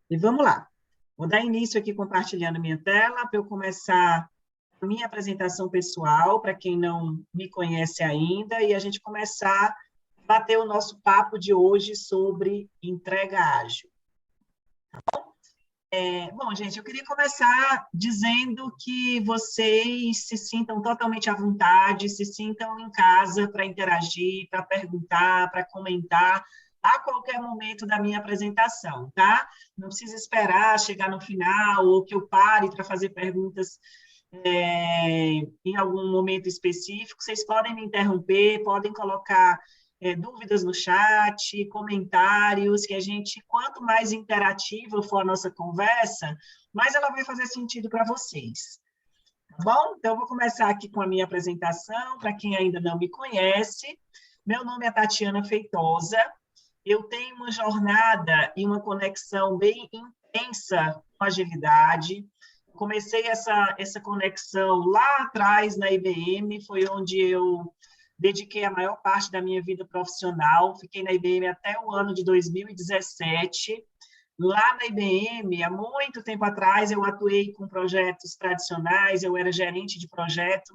E vamos lá. Vou dar início aqui compartilhando minha tela para eu começar a minha apresentação pessoal, para quem não me conhece ainda, e a gente começar a bater o nosso papo de hoje sobre entrega ágil. Bom, gente, eu queria começar dizendo que vocês se sintam totalmente à vontade, se sintam em casa para interagir, para perguntar, para comentar a qualquer momento da minha apresentação, tá? Não precisa esperar chegar no final ou que eu pare para fazer perguntas em algum momento específico. Vocês podem me interromper, podem colocar dúvidas no chat, comentários, que a gente, quanto mais interativa for a nossa conversa, mais ela vai fazer sentido para vocês. Tá bom? Então, eu vou começar aqui com a minha apresentação, para quem ainda não me conhece. Meu nome é Tatiana Feitosa, eu tenho uma jornada e uma conexão bem intensa com agilidade. Comecei essa conexão lá atrás na IBM, foi onde eu dediquei a maior parte da minha vida profissional. Fiquei na IBM até o ano de 2017. Lá na IBM, há muito tempo atrás, eu atuei com projetos tradicionais, eu era gerente de projeto,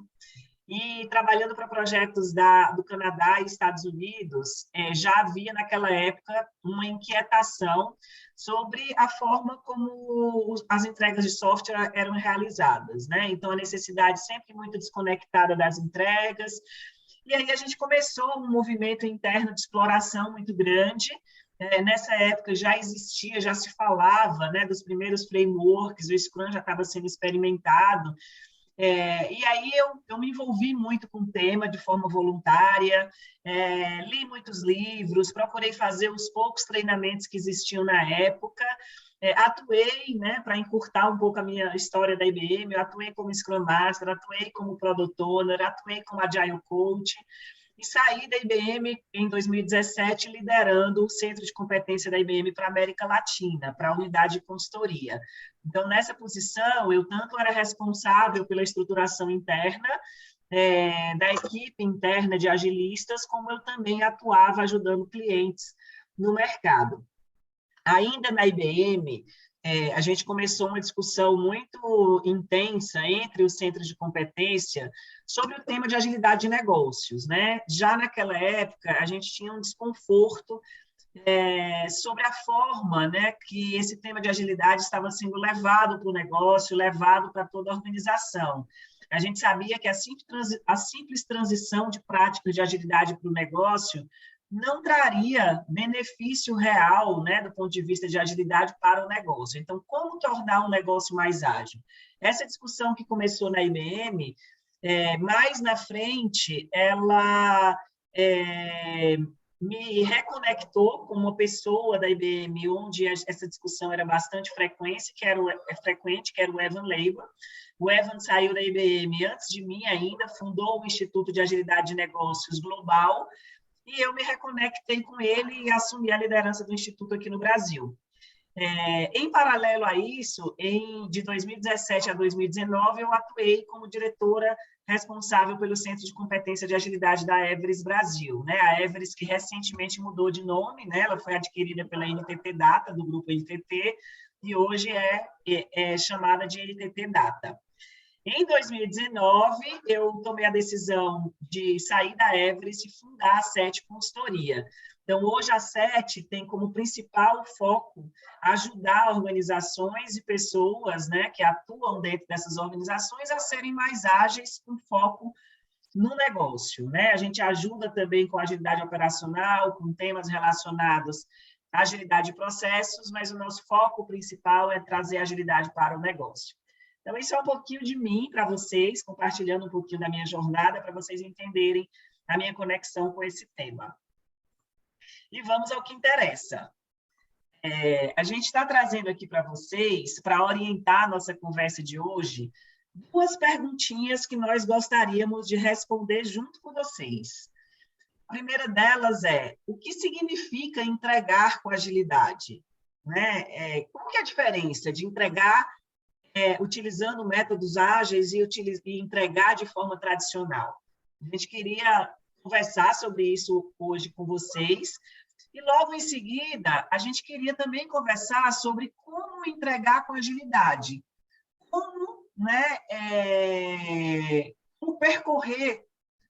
e trabalhando para projetos do Canadá e Estados Unidos, já havia naquela época uma inquietação sobre a forma como as entregas de software eram realizadas, né? Então, a necessidade sempre muito desconectada das entregas, e aí a gente começou um movimento interno de exploração muito grande. Nessa época já existia, já se falava, né, dos primeiros frameworks, o Scrum já estava sendo experimentado, e aí eu me envolvi muito com o tema de forma voluntária, li muitos livros, procurei fazer os poucos treinamentos que existiam na época, atuei, né, para encurtar um pouco a minha história da IBM, eu atuei como Scrum Master, atuei como Product Owner, atuei como Agile Coach, e saí da IBM em 2017 liderando o Centro de Competência da IBM para a América Latina, para a unidade de consultoria. Então, nessa posição, eu tanto era responsável pela estruturação interna da equipe interna de agilistas, como eu também atuava ajudando clientes no mercado. Ainda na IBM, a gente começou uma discussão muito intensa entre os centros de competência sobre o tema de agilidade de negócios, né? Já naquela época, a gente tinha um desconforto sobre a forma, né, que esse tema de agilidade estava sendo levado para o negócio, levado para toda a organização. A gente sabia que a simples transição de práticas de agilidade para o negócio não traria benefício real, né, do ponto de vista de agilidade para o negócio. Então, como tornar um negócio mais ágil? Essa discussão que começou na IBM, mais na frente, ela me reconectou com uma pessoa da IBM, onde essa discussão era bastante frequente, que era o Evan Leiber. O Evan saiu da IBM antes de mim ainda, fundou o Instituto de Agilidade de Negócios Global, e eu me reconectei com ele e assumi a liderança do Instituto aqui no Brasil. Em paralelo a isso, de 2017 a 2019, eu atuei como diretora responsável pelo Centro de Competência de Agilidade da Everest Brasil, né? A Everest que recentemente mudou de nome, né? Ela foi adquirida pela NTT Data, do grupo NTT, e hoje é chamada de NTT Data. Em 2019, eu tomei a decisão de sair da Everest e fundar a SET Consultoria. Então, hoje a SET tem como principal foco ajudar organizações e pessoas, né, que atuam dentro dessas organizações a serem mais ágeis com foco no negócio, né? A gente ajuda também com agilidade operacional, com temas relacionados à agilidade de processos, mas o nosso foco principal é trazer agilidade para o negócio. Então, isso é um pouquinho de mim para vocês, compartilhando um pouquinho da minha jornada, para vocês entenderem a minha conexão com esse tema. E vamos ao que interessa. A gente está trazendo aqui para vocês, para orientar a nossa conversa de hoje, duas perguntinhas que nós gostaríamos de responder junto com vocês. A primeira delas é: o que significa entregar com agilidade? Né? Qual que é a diferença de entregar utilizando métodos ágeis e entregar de forma tradicional? A gente queria conversar sobre isso hoje com vocês. E logo em seguida, a gente queria também conversar sobre como entregar com agilidade. Como, né, como percorrer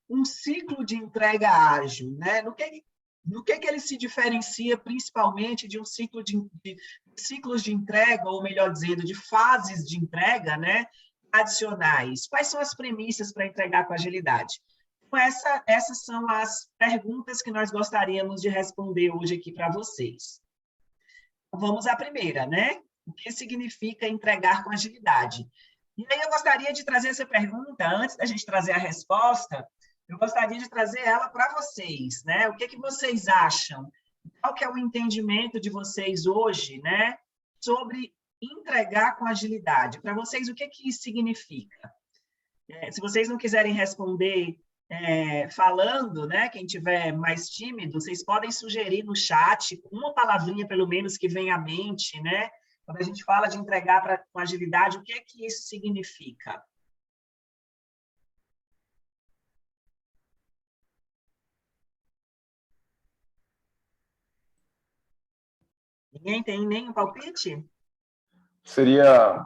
um ciclo de entrega ágil, né? No que ele se diferencia principalmente de um ciclo de ciclos de entrega, ou melhor dizendo, de fases de entrega, né, adicionais? Quais são as premissas para entregar com agilidade? Então, essas são as perguntas que nós gostaríamos de responder hoje aqui para vocês. Vamos à primeira, né? O que significa entregar com agilidade? E aí eu gostaria de trazer essa pergunta, antes da gente trazer a resposta, eu gostaria de trazer ela para vocês, né? O que vocês acham? Qual que é o entendimento de vocês hoje, né, sobre entregar com agilidade? Para vocês, o que isso significa? Se vocês não quiserem responder falando, né, quem tiver mais tímido, vocês podem sugerir no chat uma palavrinha, pelo menos, que venha à mente, né? Quando a gente fala de entregar com agilidade, o que isso significa? Ninguém tem nenhum palpite? Seria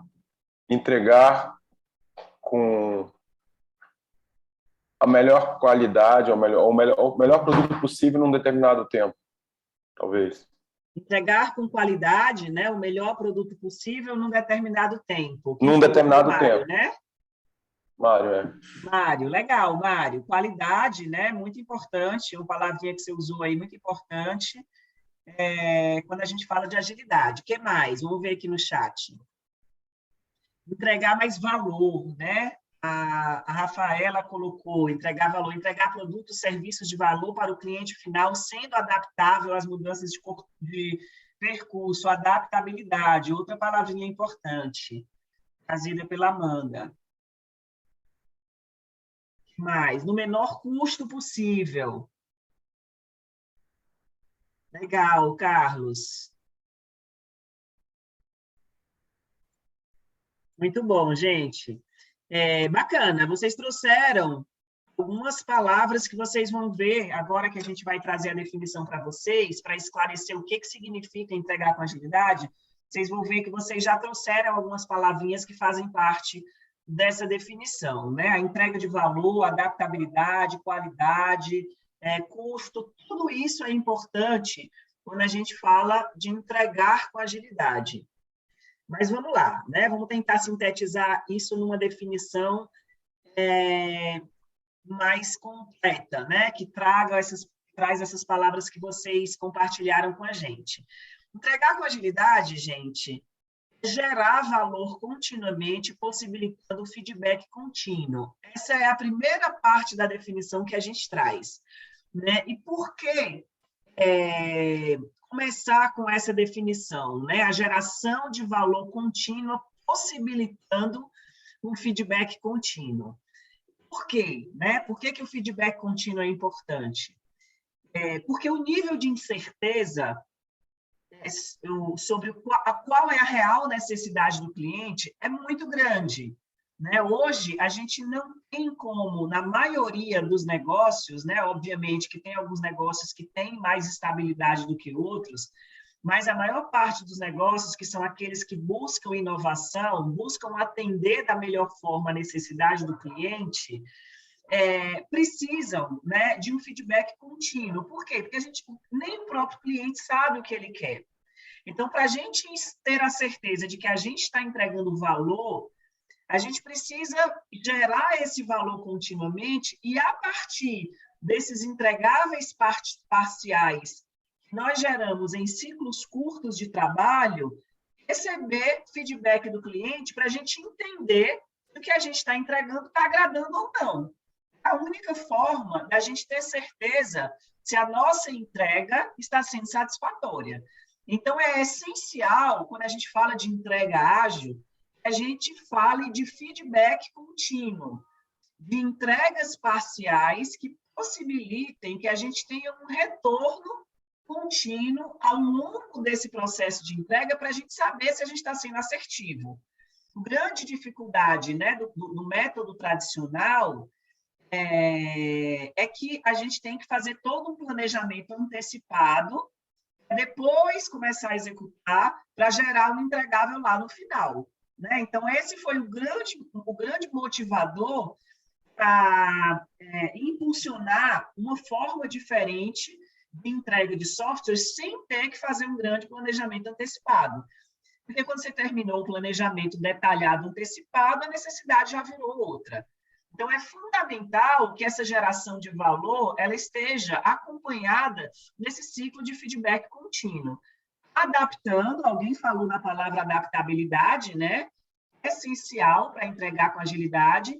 entregar com a melhor qualidade, o melhor produto possível num determinado tempo, talvez. Entregar com qualidade, né, o melhor produto possível num determinado tempo. Num determinado tempo. Né? Mário, Mário, legal, Mário. Qualidade, né, muito importante, uma palavrinha que você usou aí, muito importante, quando a gente fala de agilidade. O que mais? Vamos ver aqui no chat. Entregar mais valor, né? A Rafaela colocou entregar valor, entregar produtos, serviços de valor para o cliente final, sendo adaptável às mudanças de percurso, adaptabilidade, outra palavrinha importante, trazida pela Amanda. O que mais? No menor custo possível. Legal, Carlos. Muito bom, gente. Bacana, vocês trouxeram algumas palavras que vocês vão ver agora que a gente vai trazer a definição para vocês, para esclarecer o que significa entregar com agilidade. Vocês vão ver que vocês já trouxeram algumas palavrinhas que fazem parte dessa definição, né? A entrega de valor, adaptabilidade, qualidade, custo, tudo isso é importante quando a gente fala de entregar com agilidade. Mas vamos lá, né? Vamos tentar sintetizar isso numa definição mais completa, né? Que traz essas palavras que vocês compartilharam com a gente. Entregar com agilidade, gente, é gerar valor continuamente, possibilitando o feedback contínuo. Essa é a primeira parte da definição que a gente traz, né? E por que começar com essa definição, né? A geração de valor contínuo, possibilitando um feedback contínuo. Por quê? Né? Por que o feedback contínuo é importante? Porque o nível de incerteza sobre qual é a real necessidade do cliente é muito grande. Né? Hoje, a gente não tem como, na maioria dos negócios, né? Obviamente que tem alguns negócios que têm mais estabilidade do que outros, mas a maior parte dos negócios, que são aqueles que buscam inovação, buscam atender da melhor forma a necessidade do cliente, precisam, né, de um feedback contínuo. Por quê? Porque nem o próprio cliente sabe o que ele quer. Então, para a gente ter a certeza de que a gente está entregando valor, a gente precisa gerar esse valor continuamente e, a partir desses entregáveis parciais que nós geramos em ciclos curtos de trabalho, receber feedback do cliente para a gente entender se o que a gente está entregando está agradando ou não. A única forma da gente ter certeza se a nossa entrega está sendo satisfatória. Então, é essencial, quando a gente fala de entrega ágil, que a gente fale de feedback contínuo, de entregas parciais que possibilitem que a gente tenha um retorno contínuo ao longo desse processo de entrega para a gente saber se a gente está sendo assertivo. A grande dificuldade, né, do método tradicional é que a gente tem que fazer todo um planejamento antecipado, depois começar a executar para gerar um entregável lá no final, né? Então, esse foi o grande motivador para impulsionar uma forma diferente de entrega de software sem ter que fazer um grande planejamento antecipado. Porque quando você terminou o planejamento detalhado antecipado, a necessidade já virou outra. Então, é fundamental que essa geração de valor ela esteja acompanhada nesse ciclo de feedback contínuo. Adaptando, alguém falou na palavra adaptabilidade, né? É essencial para entregar com agilidade,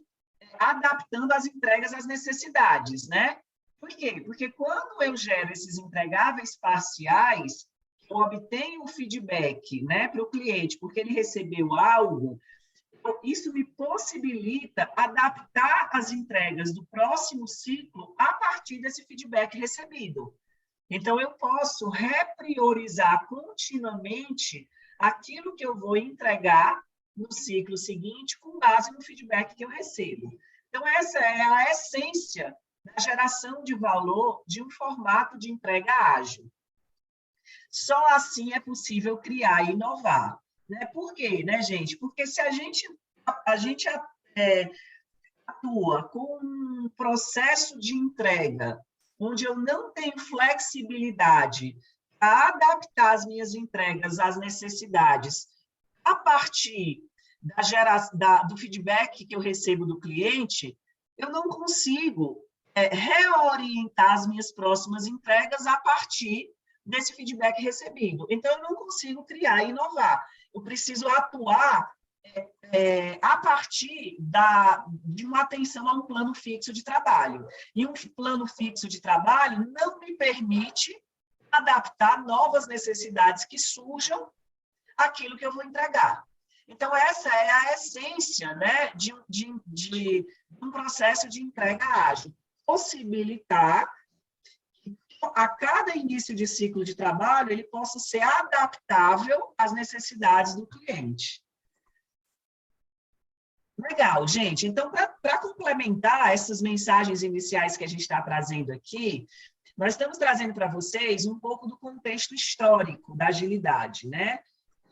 adaptando as entregas às necessidades, né? Por quê? Porque quando eu gero esses entregáveis parciais, eu obtenho o feedback, né, para o cliente, porque ele recebeu algo, isso me possibilita adaptar as entregas do próximo ciclo a partir desse feedback recebido. Então, eu posso repriorizar continuamente aquilo que eu vou entregar no ciclo seguinte com base no feedback que eu recebo. Então, essa é a essência da geração de valor de um formato de entrega ágil. Só assim é possível criar e inovar. Né? Por quê, né, gente? Porque se a gente atua com um processo de entrega onde eu não tenho flexibilidade para adaptar as minhas entregas às necessidades a partir do feedback que eu recebo do cliente, eu não consigo reorientar as minhas próximas entregas a partir desse feedback recebido. Então, eu não consigo criar e inovar. Eu preciso atuar a partir de uma atenção a um plano fixo de trabalho. E um plano fixo de trabalho não me permite adaptar novas necessidades que surjam àquilo que eu vou entregar. Então, essa é a essência, né, de um processo de entrega ágil. Possibilitar que a cada início de ciclo de trabalho ele possa ser adaptável às necessidades do cliente. Legal, gente. Então, para complementar essas mensagens iniciais que a gente está trazendo aqui, nós estamos trazendo para vocês um pouco do contexto histórico da agilidade, né?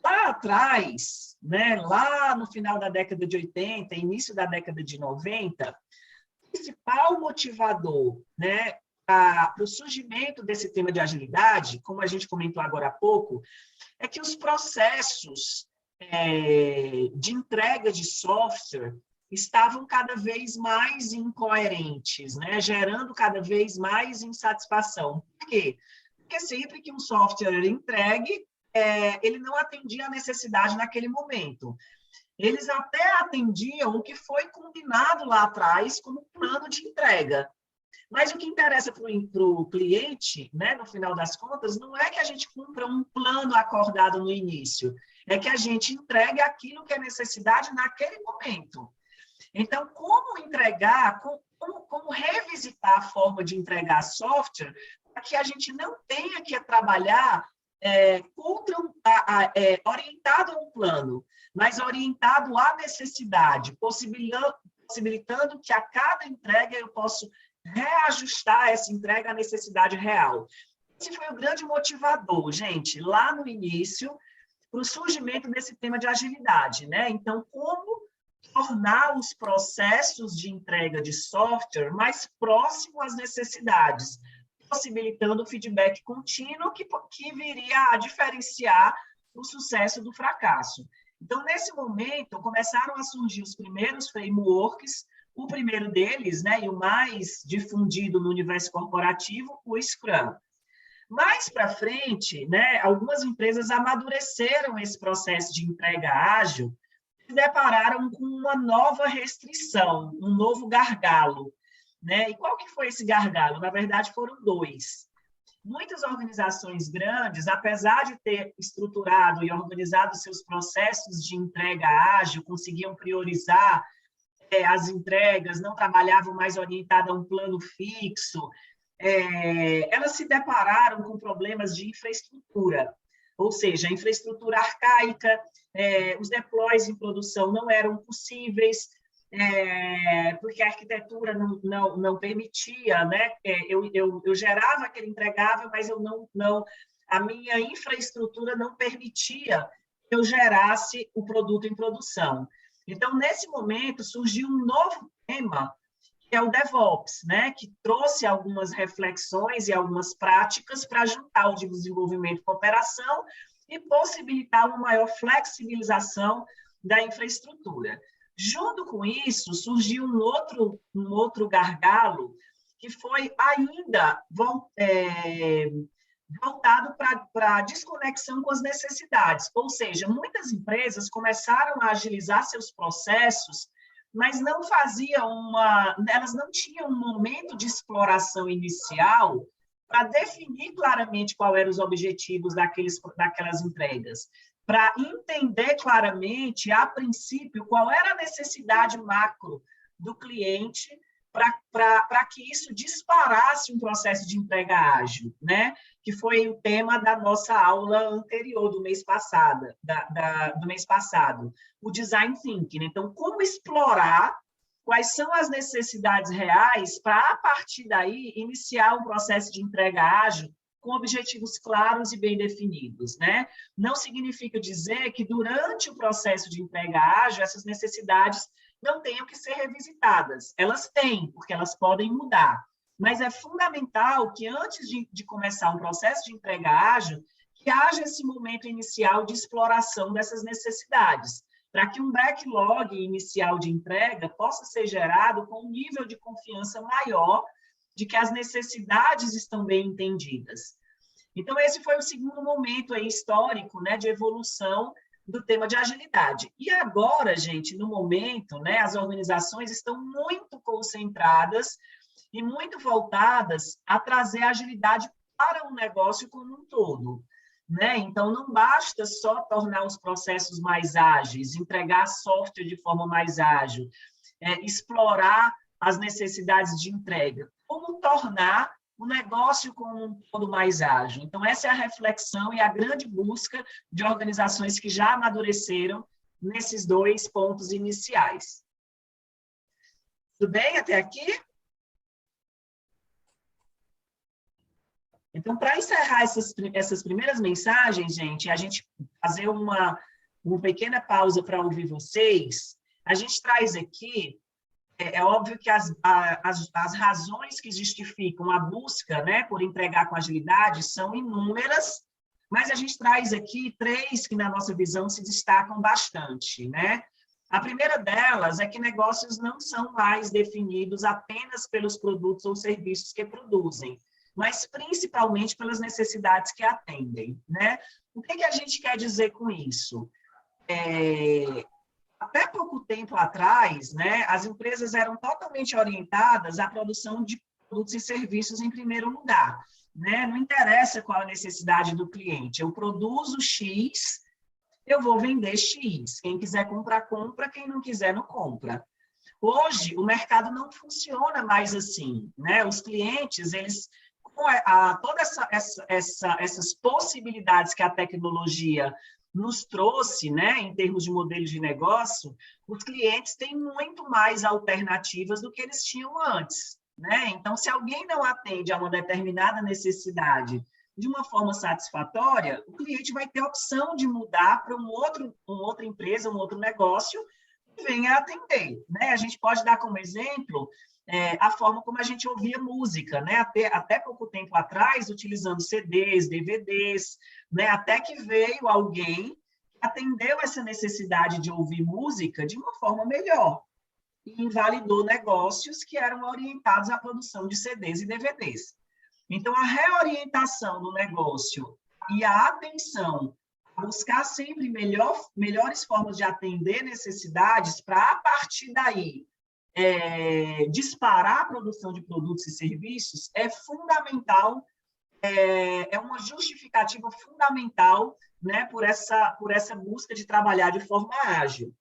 Lá atrás, né, lá no final da década de 80, início da década de 90, o principal motivador, né, para o surgimento desse tema de agilidade, como a gente comentou agora há pouco, é que os processos de entrega de software estavam cada vez mais incoerentes, né? Gerando cada vez mais insatisfação. Por quê? Porque sempre que um software era entregue, ele não atendia a necessidade naquele momento. Eles até atendiam o que foi combinado lá atrás como plano de entrega. Mas o que interessa para o cliente, né, no final das contas, não é que a gente cumpra um plano acordado no início, é que a gente entregue aquilo que é necessidade naquele momento. Então, como entregar, como revisitar a forma de entregar software para que a gente não tenha que trabalhar orientado a um plano, mas orientado à necessidade, possibilitando que a cada entrega eu possa reajustar essa entrega à necessidade real. Esse foi o grande motivador, gente, lá no início, para o surgimento desse tema de agilidade, né? Então, como tornar os processos de entrega de software mais próximos às necessidades, possibilitando o feedback contínuo que viria a diferenciar o sucesso do fracasso. Então, nesse momento, começaram a surgir os primeiros frameworks, o primeiro deles, né, e o mais difundido no universo corporativo, o Scrum. Mais para frente, né, algumas empresas amadureceram esse processo de entrega ágil e se depararam com uma nova restrição, um novo gargalo. Né? E qual que foi esse gargalo? Na verdade, foram dois. Muitas organizações grandes, apesar de ter estruturado e organizado seus processos de entrega ágil, conseguiam priorizar as entregas, não trabalhavam mais orientada a um plano fixo, elas se depararam com problemas de infraestrutura, ou seja, a infraestrutura arcaica, os deploys em produção não eram possíveis, porque a arquitetura não permitia, né? Eu gerava aquele entregável, mas a minha infraestrutura não permitia que eu gerasse o produto em produção. Então, nesse momento, surgiu um novo tema, que é o DevOps, né? Que trouxe algumas reflexões e algumas práticas para juntar o desenvolvimento com a operação e possibilitar uma maior flexibilização da infraestrutura. Junto com isso, surgiu um outro gargalo, que foi ainda voltado para a desconexão com as necessidades. Ou seja, muitas empresas começaram a agilizar seus processos, mas elas não tinham um momento de exploração inicial para definir claramente quais eram os objetivos daquelas entregas, para entender claramente, a princípio, qual era a necessidade macro do cliente para que isso disparasse um processo de entrega ágil, né? Que foi o tema da nossa aula anterior do mês passado, o Design Thinking. Então, como explorar quais são as necessidades reais para, a partir daí, iniciar um processo de entrega ágil com objetivos claros e bem definidos, né? Não significa dizer que, durante o processo de entrega ágil, essas necessidades não tenham que ser revisitadas. Elas têm, porque elas podem mudar. Mas é fundamental que, antes de começar um processo de entrega ágil, que haja esse momento inicial de exploração dessas necessidades, para que um backlog inicial de entrega possa ser gerado com um nível de confiança maior de que as necessidades estão bem entendidas. Então, esse foi o segundo momento aí histórico, né, de evolução do tema de agilidade. E agora, gente, no momento, né, as organizações estão muito concentradas e muito voltadas a trazer agilidade para o negócio como um todo, né? Então, não basta só tornar os processos mais ágeis, entregar software de forma mais ágil, explorar as necessidades de entrega. Como tornar o negócio como um todo mais ágil? Então, essa é a reflexão e a grande busca de organizações que já amadureceram nesses dois pontos iniciais. Tudo bem até aqui? Então, para encerrar essas primeiras mensagens, gente, a gente fazer uma pequena pausa para ouvir vocês, a gente traz aqui, é óbvio que as razões que justificam a busca, né, por entregar com agilidade são inúmeras, mas a gente traz aqui 3 que, na nossa visão, se destacam bastante, né? A primeira delas é que negócios não são mais definidos apenas pelos produtos ou serviços que produzem, mas principalmente pelas necessidades que atendem, né? O que a gente quer dizer com isso? Até pouco tempo atrás, né, as empresas eram totalmente orientadas à produção de produtos e serviços em primeiro lugar, né? Não interessa qual a necessidade do cliente, eu produzo X, eu vou vender X. Quem quiser comprar, compra, quem não quiser, não compra. Hoje, o mercado não funciona mais assim, né? Os clientes, eles, com todas essas possibilidades que a tecnologia nos trouxe, né, em termos de modelo de negócio, os clientes têm muito mais alternativas do que eles tinham antes, né? Então, se alguém não atende a uma determinada necessidade de uma forma satisfatória, o cliente vai ter a opção de mudar para uma outra empresa, um outro negócio, que venha atender, né? A gente pode dar como exemplo a forma como a gente ouvia música, né? Até pouco tempo atrás, utilizando CDs, DVDs, né? Até que veio alguém que atendeu essa necessidade de ouvir música de uma forma melhor e invalidou negócios que eram orientados à produção de CDs e DVDs. Então, a reorientação do negócio e a atenção a buscar sempre melhores formas de atender necessidades para, a partir daí, disparar a produção de produtos e serviços é fundamental, é uma justificativa fundamental, né, por essa busca de trabalhar de forma ágil.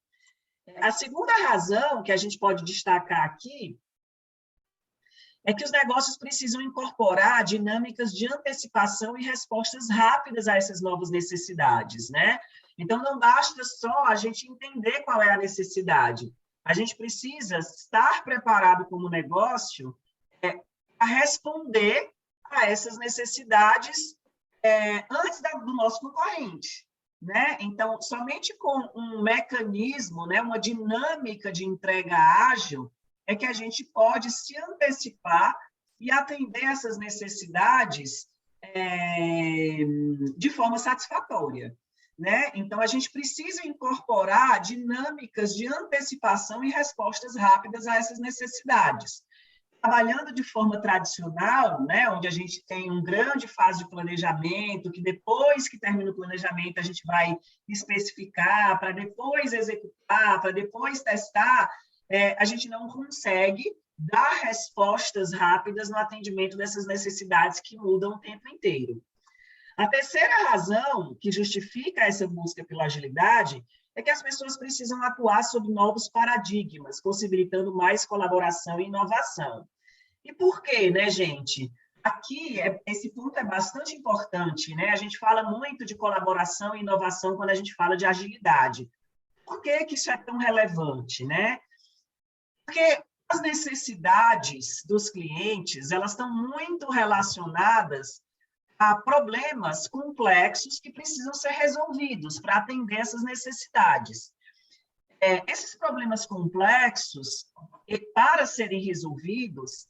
A segunda razão que a gente pode destacar aqui é que os negócios precisam incorporar dinâmicas de antecipação e respostas rápidas a essas novas necessidades, né? Então, não basta só a gente entender qual é a necessidade, A gente precisa estar preparado como negócio a responder a essas necessidades antes do nosso concorrente, né? Então, somente com um mecanismo, né, uma dinâmica de entrega ágil, é que a gente pode se antecipar e atender essas necessidades de forma satisfatória, né? Então, a gente precisa incorporar dinâmicas de antecipação e respostas rápidas a essas necessidades. Trabalhando de forma tradicional, né, onde a gente tem uma grande fase de planejamento, que depois que termina o planejamento a gente vai especificar, para depois executar, para depois testar, a gente não consegue dar respostas rápidas no atendimento dessas necessidades que mudam o tempo inteiro. A terceira razão que justifica essa busca pela agilidade é que as pessoas precisam atuar sob novos paradigmas, possibilitando mais colaboração e inovação. E por quê, né, gente? Aqui, esse ponto é bastante importante, né? A gente fala muito de colaboração e inovação quando a gente fala de agilidade. Por que que isso é tão relevante, né? Porque as necessidades dos clientes, elas estão muito relacionadas a problemas complexos que precisam ser resolvidos para atender essas necessidades. Esses problemas complexos, para serem resolvidos,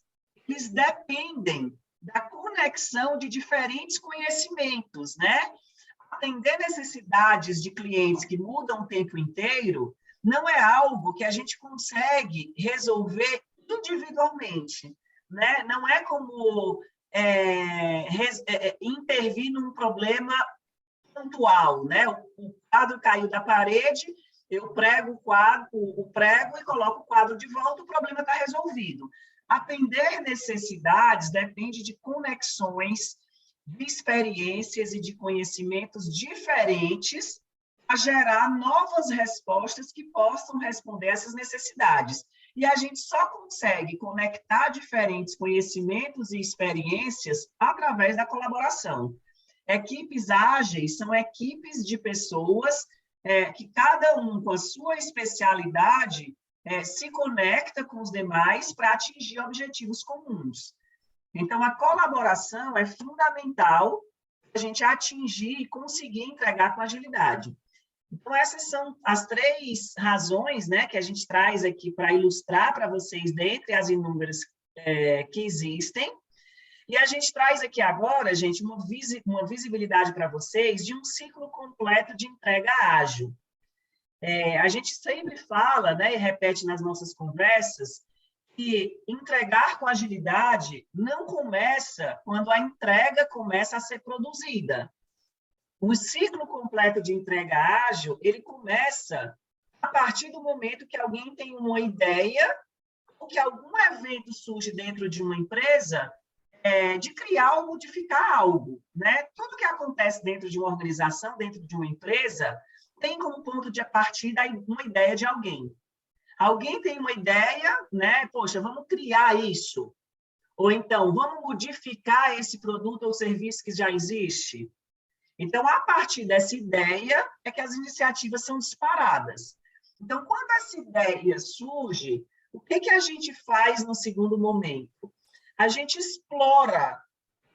eles dependem da conexão de diferentes conhecimentos, né? Atender necessidades de clientes que mudam o tempo inteiro não é algo que a gente consegue resolver individualmente, né? Não é como intervir num problema pontual, né? O quadro caiu da parede, eu prego o prego e coloco o quadro de volta, o problema está resolvido. Atender necessidades depende de conexões, de experiências e de conhecimentos diferentes a gerar novas respostas que possam responder a essas necessidades. E a gente só consegue conectar diferentes conhecimentos e experiências através da colaboração. Equipes ágeis são equipes de pessoas que cada um com a sua especialidade se conecta com os demais para atingir objetivos comuns. Então, a colaboração é fundamental para a gente atingir e conseguir entregar com agilidade. Então, essas são as 3 razões, né, que a gente traz aqui para ilustrar para vocês, dentre as inúmeras que existem. E a gente traz aqui agora, gente, uma visibilidade para vocês de um ciclo completo de entrega ágil. A gente sempre fala, né, e repete nas nossas conversas, que entregar com agilidade não começa quando a entrega começa a ser produzida. O ciclo completo de entrega ágil, ele começa a partir do momento que alguém tem uma ideia ou que algum evento surge dentro de uma empresa de criar ou modificar algo, né? Tudo que acontece dentro de uma organização, dentro de uma empresa, tem como ponto de partida uma ideia de alguém. Alguém tem uma ideia, né? Poxa, vamos criar isso. Ou então, vamos modificar esse produto ou serviço que já existe. Então, a partir dessa ideia é que as iniciativas são disparadas. Então, quando essa ideia surge, o que a gente faz no segundo momento? A gente explora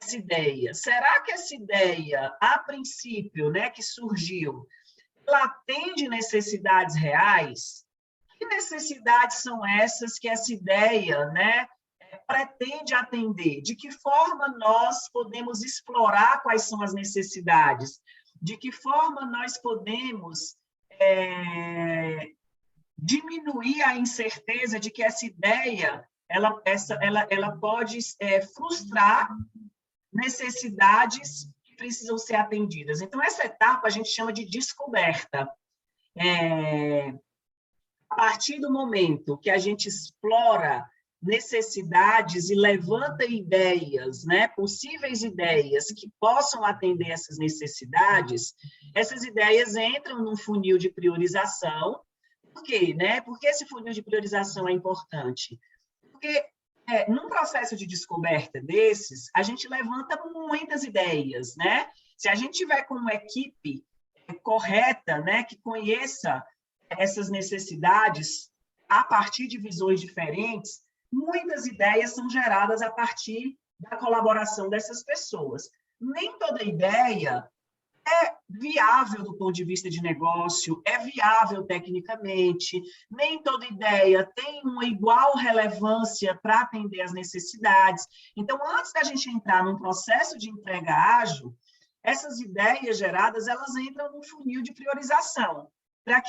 essa ideia. Será que essa ideia, a princípio, né, que surgiu, ela atende necessidades reais? Que necessidades são essas que essa ideia, né, pretende atender? De que forma nós podemos explorar quais são as necessidades? De que forma nós podemos diminuir a incerteza de que essa ideia ela pode frustrar necessidades que precisam ser atendidas? Então, essa etapa a gente chama de descoberta. A partir do momento que a gente explora necessidades e levanta ideias, né, possíveis ideias que possam atender essas necessidades, essas ideias entram num funil de priorização. Por quê, né? Por que esse funil de priorização é importante? Porque num processo de descoberta desses, a gente levanta muitas ideias, né? Se a gente tiver com uma equipe correta, né, que conheça essas necessidades a partir de visões diferentes, muitas ideias são geradas a partir da colaboração dessas pessoas. Nem toda ideia é viável do ponto de vista de negócio, é viável tecnicamente, nem toda ideia tem uma igual relevância para atender às necessidades. Então, antes da gente entrar num processo de entrega ágil, essas ideias geradas, elas entram num funil de priorização, para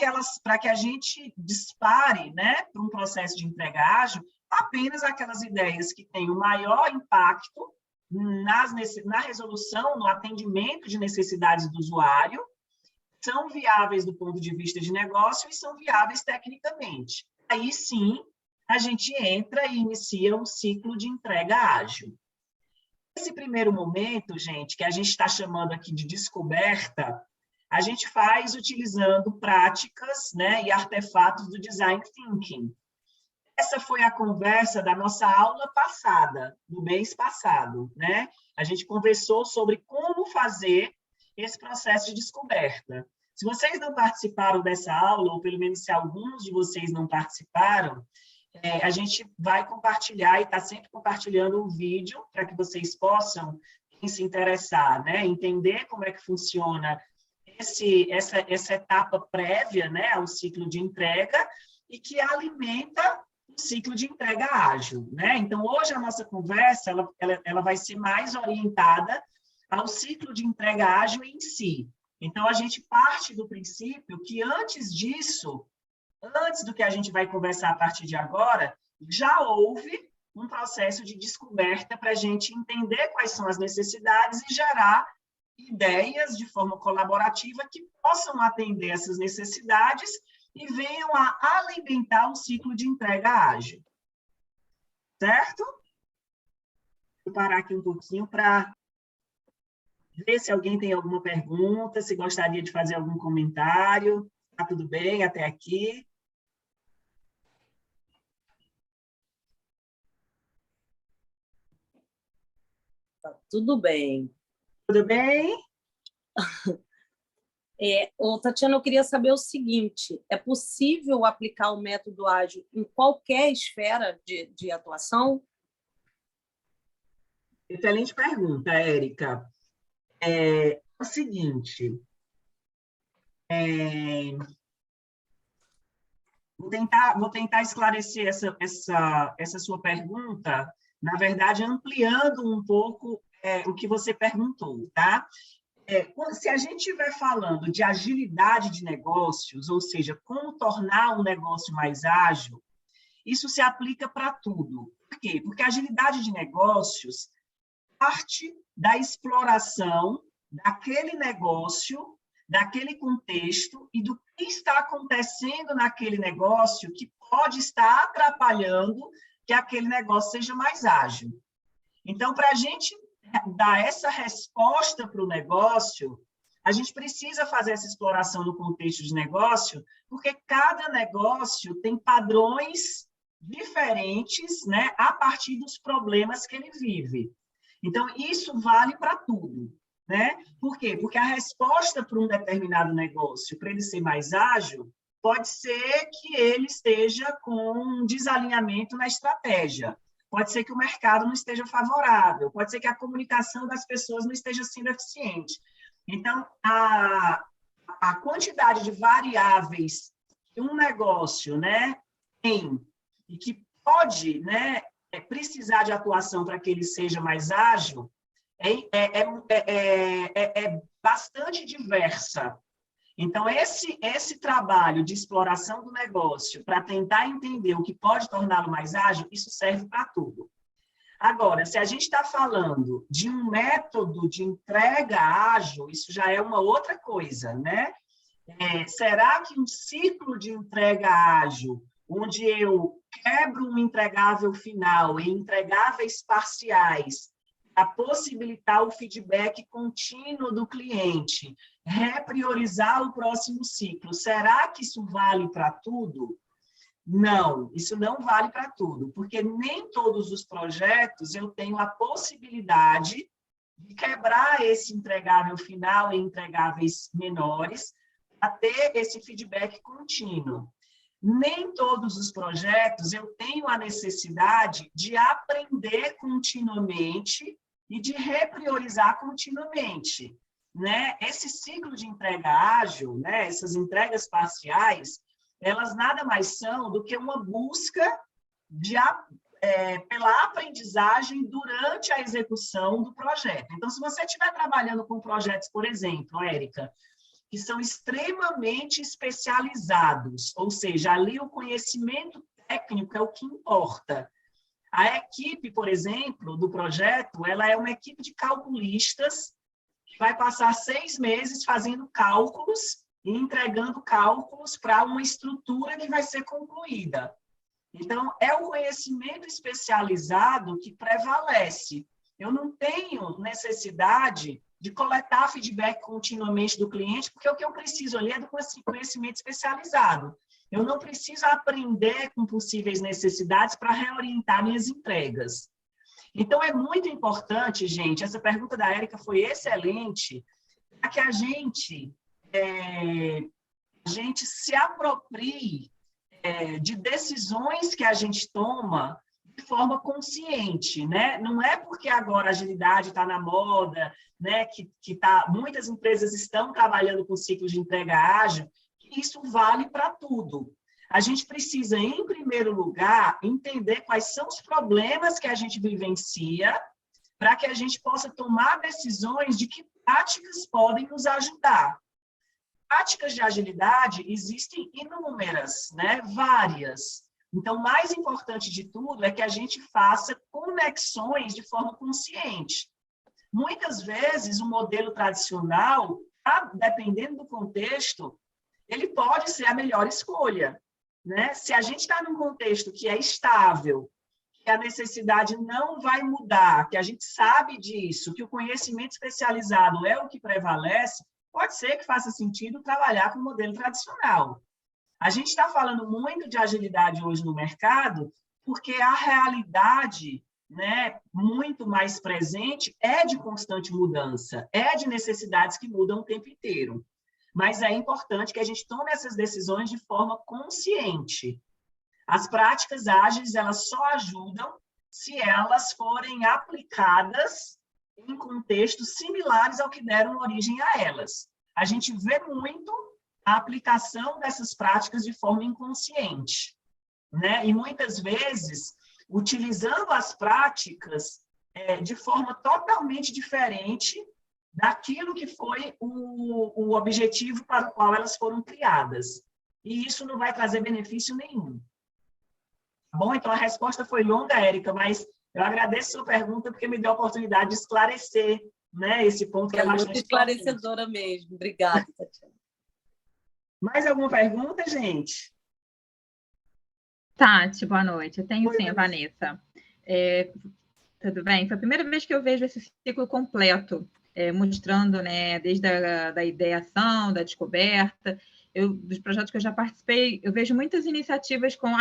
que a gente dispare, né, para um processo de entrega ágil apenas aquelas ideias que têm o maior impacto na resolução, no atendimento de necessidades do usuário, são viáveis do ponto de vista de negócio e são viáveis tecnicamente. Aí sim, a gente entra e inicia um ciclo de entrega ágil. Esse primeiro momento, gente, que a gente está chamando aqui de descoberta, a gente faz utilizando práticas, né, e artefatos do Design Thinking. Essa foi a conversa da nossa aula passada, do mês passado, né? A gente conversou sobre como fazer esse processo de descoberta. Se vocês não participaram dessa aula, ou pelo menos se alguns de vocês não participaram, a gente vai compartilhar e está sempre compartilhando um vídeo para que vocês possam, quem se interessar, né, entender como é que funciona essa etapa prévia, né, ao ciclo de entrega e que alimenta o ciclo de entrega ágil, né? Então, hoje a nossa conversa ela vai ser mais orientada ao ciclo de entrega ágil em si. Então, a gente parte do princípio que antes disso, antes do que a gente vai conversar a partir de agora, já houve um processo de descoberta para a gente entender quais são as necessidades e gerar ideias de forma colaborativa que possam atender essas necessidades e venham a alimentar o ciclo de entrega ágil. Certo? Vou parar aqui um pouquinho para ver se alguém tem alguma pergunta, se gostaria de fazer algum comentário. Está tudo bem até aqui? Tá tudo bem. Tudo bem? Tatiana, eu queria saber o seguinte, é possível aplicar o método ágil em qualquer esfera de atuação? Excelente pergunta, Érica. É o seguinte, vou tentar esclarecer essa sua pergunta, na verdade, ampliando um pouco o que você perguntou, tá? Se a gente estiver falando de agilidade de negócios, ou seja, como tornar um negócio mais ágil, isso se aplica para tudo. Por quê? Porque a agilidade de negócios parte da exploração daquele negócio, daquele contexto e do que está acontecendo naquele negócio que pode estar atrapalhando que aquele negócio seja mais ágil. Então, para a gente dar essa resposta para o negócio, a gente precisa fazer essa exploração no contexto de negócio, porque cada negócio tem padrões diferentes, né, a partir dos problemas que ele vive. Então, isso vale para tudo, né? Por quê? Porque a resposta para um determinado negócio, para ele ser mais ágil, pode ser que ele esteja com um desalinhamento na estratégia. Pode ser que o mercado não esteja favorável, pode ser que a comunicação das pessoas não esteja sendo eficiente. Então, a quantidade de variáveis que um negócio, né, tem e que pode, né, precisar de atuação para que ele seja mais ágil é bastante diversa. Então, esse trabalho de exploração do negócio para tentar entender o que pode torná-lo mais ágil, isso serve para tudo. Agora, se a gente está falando de um método de entrega ágil, isso já é uma outra coisa, né? Será que um ciclo de entrega ágil, onde eu quebro um entregável final em entregáveis parciais, a possibilitar o feedback contínuo do cliente, repriorizar o próximo ciclo. Será que isso vale para tudo? Não, isso não vale para tudo, porque nem todos os projetos eu tenho a possibilidade de quebrar esse entregável final em entregáveis menores, para ter esse feedback contínuo. nem todos os projetos eu tenho a necessidade de aprender continuamente e de repriorizar continuamente, né? Esse ciclo de entrega ágil, né, essas entregas parciais, elas nada mais são do que uma busca pela aprendizagem durante a execução do projeto. Então, se você estiver trabalhando com projetos, por exemplo, Érica, que são extremamente especializados, ou seja, ali o conhecimento técnico é o que importa. A equipe, por exemplo, do projeto, ela é uma equipe de calculistas que vai passar 6 meses fazendo cálculos e entregando cálculos para uma estrutura que vai ser concluída. Então, é o conhecimento especializado que prevalece. Eu não tenho necessidade de coletar feedback continuamente do cliente, porque o que eu preciso ali é do conhecimento especializado. Eu não preciso aprender com possíveis necessidades para reorientar minhas entregas. Então, é muito importante, gente, essa pergunta da Érica foi excelente, para que a gente se aproprie de decisões que a gente toma de forma consciente, né? Não é porque agora a agilidade está na moda, né? Muitas empresas estão trabalhando com ciclos de entrega ágil, que isso vale para tudo. A gente precisa, em primeiro lugar, entender quais são os problemas que a gente vivencia para que a gente possa tomar decisões de que práticas podem nos ajudar. Práticas de agilidade existem inúmeras, né? Várias. Então, o mais importante de tudo é que a gente faça conexões de forma consciente. Muitas vezes, o modelo tradicional, dependendo do contexto, ele pode ser a melhor escolha, né? Se a gente está num contexto que é estável, que a necessidade não vai mudar, que a gente sabe disso, que o conhecimento especializado é o que prevalece, pode ser que faça sentido trabalhar com o modelo tradicional. A gente está falando muito de agilidade hoje no mercado, porque a realidade, né, muito mais presente é de constante mudança, é de necessidades que mudam o tempo inteiro. Mas é importante que a gente tome essas decisões de forma consciente. As práticas ágeis, elas só ajudam se elas forem aplicadas em contextos similares ao que deram origem a elas. A gente vê muito a aplicação dessas práticas de forma inconsciente, né? E muitas vezes utilizando as práticas de forma totalmente diferente daquilo que foi o objetivo para o qual elas foram criadas. E isso não vai trazer benefício nenhum. Bom, então a resposta foi longa, Érica, mas eu agradeço a sua pergunta porque me deu a oportunidade de esclarecer, né, esse ponto que é bastante muito esclarecedora mesmo. Obrigada, Tatiana. Mais alguma pergunta, gente? Tati, boa noite. Eu tenho sim, a Vanessa. Tudo bem? Foi a primeira vez que eu vejo esse ciclo completo, mostrando, né, desde a ideação, da descoberta. Dos projetos que eu já participei, eu vejo muitas iniciativas com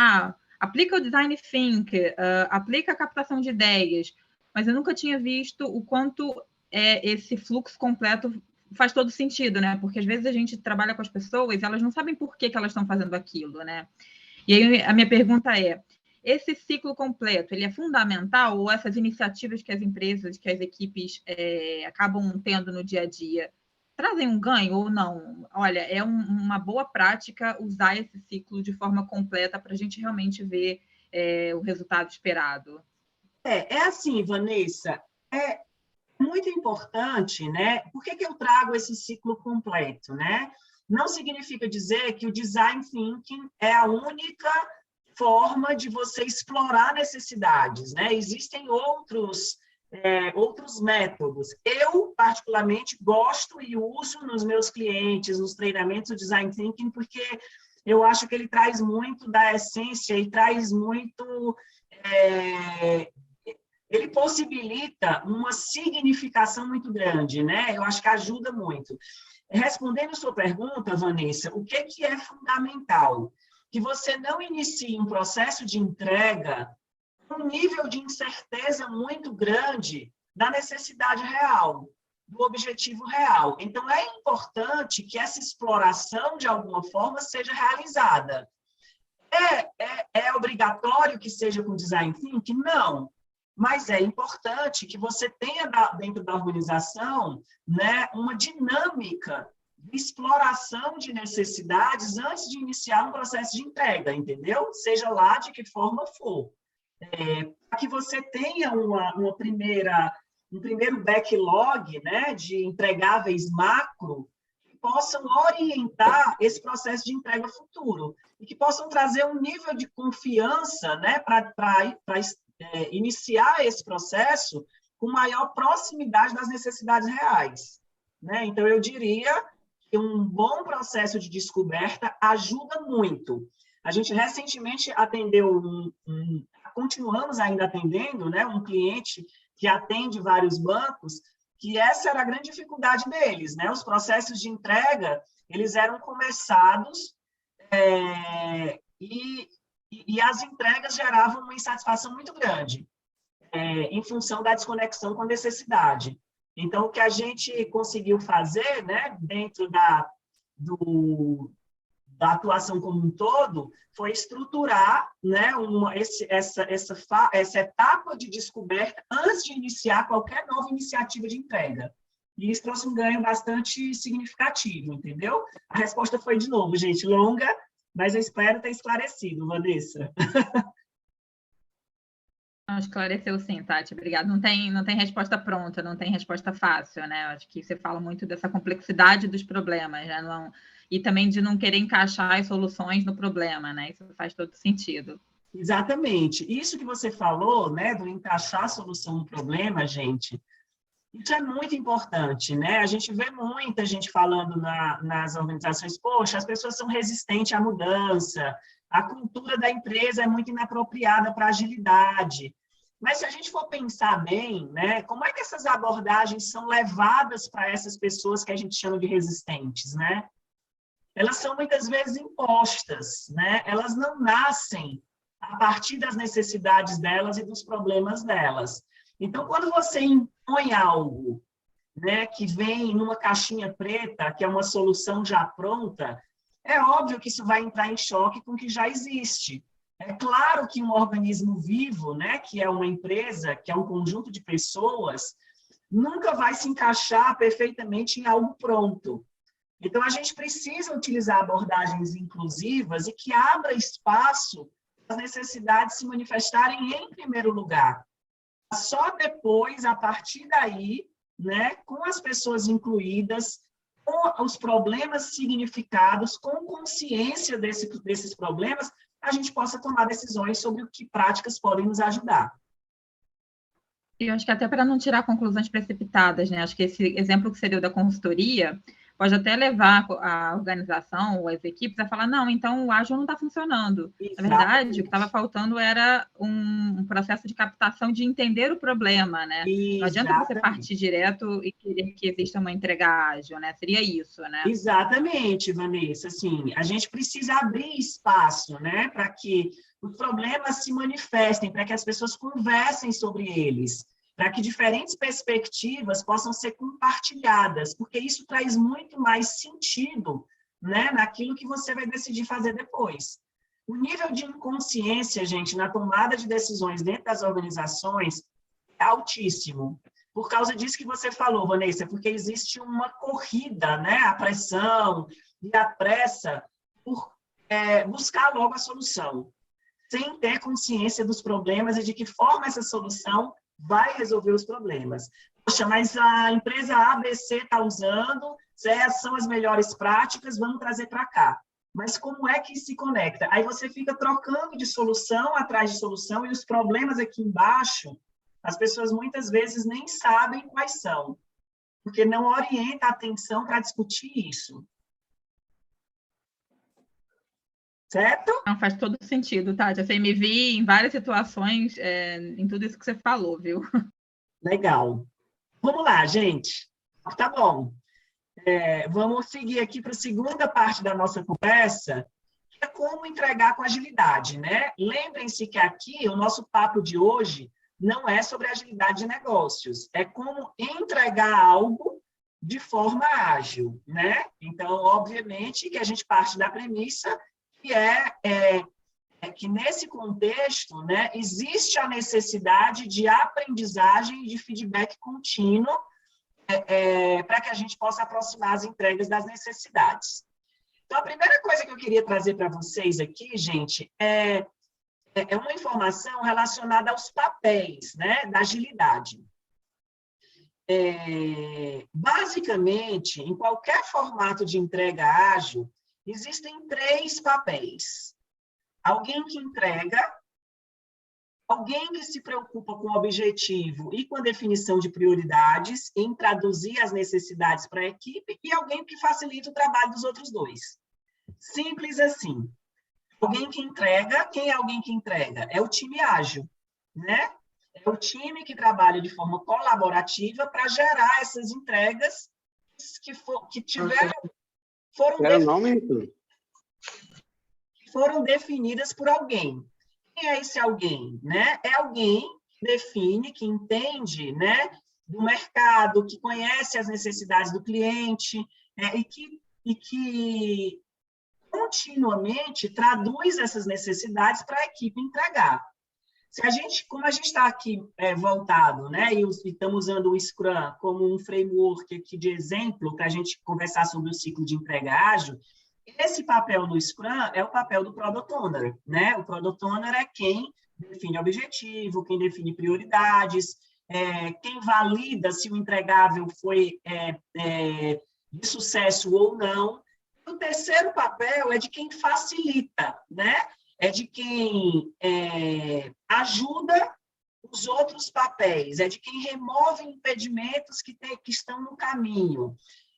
aplica o design thinking, aplica a captação de ideias, mas eu nunca tinha visto o quanto esse fluxo completo faz todo sentido, né? Porque às vezes a gente trabalha com as pessoas e elas não sabem por que elas estão fazendo aquilo, né? E aí a minha pergunta é, esse ciclo completo, ele é fundamental ou essas iniciativas que as empresas, que as equipes acabam tendo no dia a dia, trazem um ganho ou não? Olha, é uma boa prática usar esse ciclo de forma completa para a gente realmente ver o resultado esperado. É assim, Vanessa, é muito importante, né? Por que eu trago esse ciclo completo, né? Não significa dizer que o design thinking é a única forma de você explorar necessidades, né? Existem outros métodos. Eu, particularmente, gosto e uso nos meus clientes, nos treinamentos, o design thinking, porque eu acho que ele traz muito da essência e traz muito... ele possibilita uma significação muito grande, né? Eu acho que ajuda muito. Respondendo a sua pergunta, Vanessa, o que é fundamental? Que você não inicie um processo de entrega com um nível de incerteza muito grande da necessidade real, do objetivo real. Então, é importante que essa exploração, de alguma forma, seja realizada. É obrigatório que seja com design thinking? Não. Mas é importante que você tenha dentro da organização, né, uma dinâmica de exploração de necessidades antes de iniciar um processo de entrega, entendeu? Seja lá de que forma for. Para que você tenha um primeiro backlog, né, de entregáveis macro que possam orientar esse processo de entrega futuro e que possam trazer um nível de confiança, né, para iniciar esse processo com maior proximidade das necessidades reais, né? Então, eu diria que um bom processo de descoberta ajuda muito. A gente recentemente atendeu, continuamos ainda atendendo, né, um cliente que atende vários bancos, que essa era a grande dificuldade deles, né? Os processos de entrega, eles eram começados e as entregas geravam uma insatisfação muito grande, em função da desconexão com a necessidade. Então, o que a gente conseguiu fazer, né, dentro da atuação como um todo, foi estruturar, né, essa etapa de descoberta antes de iniciar qualquer nova iniciativa de entrega. E isso trouxe um ganho bastante significativo, entendeu? A resposta foi, de novo, gente, longa, mas eu espero ter esclarecido, Vanessa. Esclareceu sim, Tati, obrigada. Não tem resposta pronta, não tem resposta fácil, né? Acho que você fala muito dessa complexidade dos problemas, né? E também de não querer encaixar as soluções no problema, né? Isso faz todo sentido. Exatamente. Isso que você falou, né, do encaixar a solução no problema, gente, isso é muito importante, né? A gente vê muita gente falando nas organizações, poxa, as pessoas são resistentes à mudança, a cultura da empresa é muito inapropriada para agilidade. Mas se a gente for pensar bem, né, como é que essas abordagens são levadas para essas pessoas que a gente chama de resistentes, né? Elas são muitas vezes impostas, né? Elas não nascem a partir das necessidades delas e dos problemas delas. Então, quando você impõe algo, né, que vem numa caixinha preta, que é uma solução já pronta, é óbvio que isso vai entrar em choque com o que já existe. É claro que um organismo vivo, né, que é uma empresa, que é um conjunto de pessoas, nunca vai se encaixar perfeitamente em algo pronto. Então, a gente precisa utilizar abordagens inclusivas e que abra espaço para as necessidades se manifestarem em primeiro lugar. Só depois, a partir daí, né, com as pessoas incluídas, com os problemas significados, com consciência desses problemas, a gente possa tomar decisões sobre o que práticas podem nos ajudar. Eu acho que até para não tirar conclusões precipitadas, né? Acho que esse exemplo que você deu da consultoria pode até levar a organização ou as equipes a falar, não, então o ágil não está funcionando. Exatamente. Na verdade, o que estava faltando era um processo de captação de entender o problema, né? Exatamente. Não adianta você partir direto e querer que exista uma entrega ágil, né? Seria isso, né? Exatamente, Vanessa. Assim, a gente precisa abrir espaço, né, para que os problemas se manifestem, para que as pessoas conversem sobre eles, para que diferentes perspectivas possam ser compartilhadas, porque isso traz muito mais sentido, né, naquilo que você vai decidir fazer depois. O nível de inconsciência, gente, na tomada de decisões dentro das organizações é altíssimo. Por causa disso que você falou, Vanessa, porque existe uma corrida, né, a pressão e a pressa por buscar logo a solução, sem ter consciência dos problemas e de que forma essa solução vai resolver os problemas. Poxa, mas a empresa ABC está usando, essas são as melhores práticas, vamos trazer para cá. Mas como é que se conecta? Aí você fica trocando de solução atrás de solução e os problemas aqui embaixo, as pessoas muitas vezes nem sabem quais são, porque não orienta a atenção para discutir isso. Certo? Não, faz todo sentido, Tati. Assim, me vi em várias situações, em tudo isso que você falou, viu? Legal. Vamos lá, gente. Tá bom. Vamos seguir aqui para a segunda parte da nossa conversa, que é como entregar com agilidade, né? Lembrem-se que aqui o nosso papo de hoje não é sobre agilidade de negócios, é como entregar algo de forma ágil, né? Então, obviamente, que a gente parte da premissa que é que, nesse contexto, né, existe a necessidade de aprendizagem e de feedback contínuo para que a gente possa aproximar as entregas das necessidades. Então, a primeira coisa que eu queria trazer para vocês aqui, gente, é uma informação relacionada aos papéis, né, da agilidade. Basicamente, em qualquer formato de entrega ágil, existem 3 papéis. Alguém que entrega, alguém que se preocupa com o objetivo e com a definição de prioridades, em traduzir as necessidades para a equipe, e alguém que facilita o trabalho dos outros 2. Simples assim. Alguém que entrega, quem é alguém que entrega? É o time ágil, né? É o time que trabalha de forma colaborativa para gerar essas entregas foram definidas por alguém. Quem é esse alguém? Né? É alguém que define, que entende, né, do mercado, que conhece as necessidades do cliente, e que continuamente traduz essas necessidades para a equipe entregar. Como a gente está aqui voltado, né, e estamos usando o Scrum como um framework aqui de exemplo para a gente conversar sobre o ciclo de entrega ágil, esse papel no Scrum é o papel do Product Owner, né? O Product Owner é quem define objetivo, quem define prioridades, quem valida se o entregável foi de sucesso ou não. O terceiro papel é de quem facilita, né? É de quem ajuda os outros papéis, é de quem remove impedimentos que estão no caminho,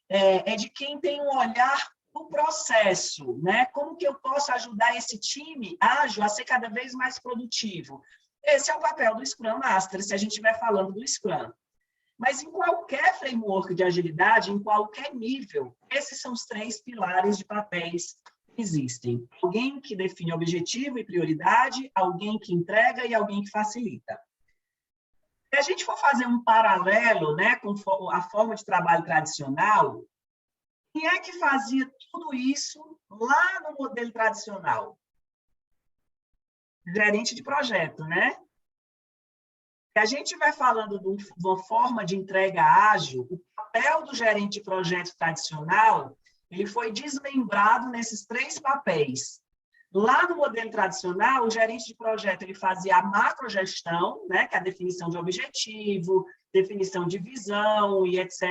é de quem tem um olhar no processo, né? Como que eu posso ajudar esse time ágil a ser cada vez mais produtivo? Esse é o papel do Scrum Master, se a gente estiver falando do Scrum. Mas em qualquer framework de agilidade, em qualquer nível, esses são os 3 pilares de papéis que existem. Alguém que define objetivo e prioridade, alguém que entrega e alguém que facilita. Se a gente for fazer um paralelo, né, com a forma de trabalho tradicional, quem é que fazia tudo isso lá no modelo tradicional? Gerente de projeto, né? Se a gente vai falando de uma forma de entrega ágil, o papel do gerente de projeto tradicional, ele foi desmembrado nesses 3 papéis. Lá no modelo tradicional, o gerente de projeto ele fazia a macrogestão, né, que é a definição de objetivo, definição de visão e etc.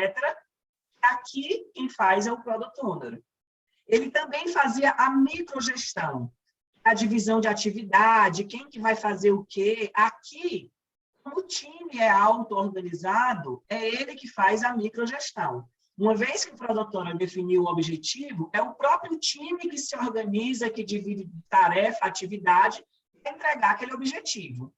Aqui, quem faz é o Product Owner. Ele também fazia a microgestão, a divisão de atividade, quem que vai fazer o quê. Aqui, como o time é auto-organizado, é ele que faz a microgestão. Uma vez que o Product Owner definiu o objetivo, é o próprio time que se organiza, que divide tarefa, atividade, para entregar aquele objetivo.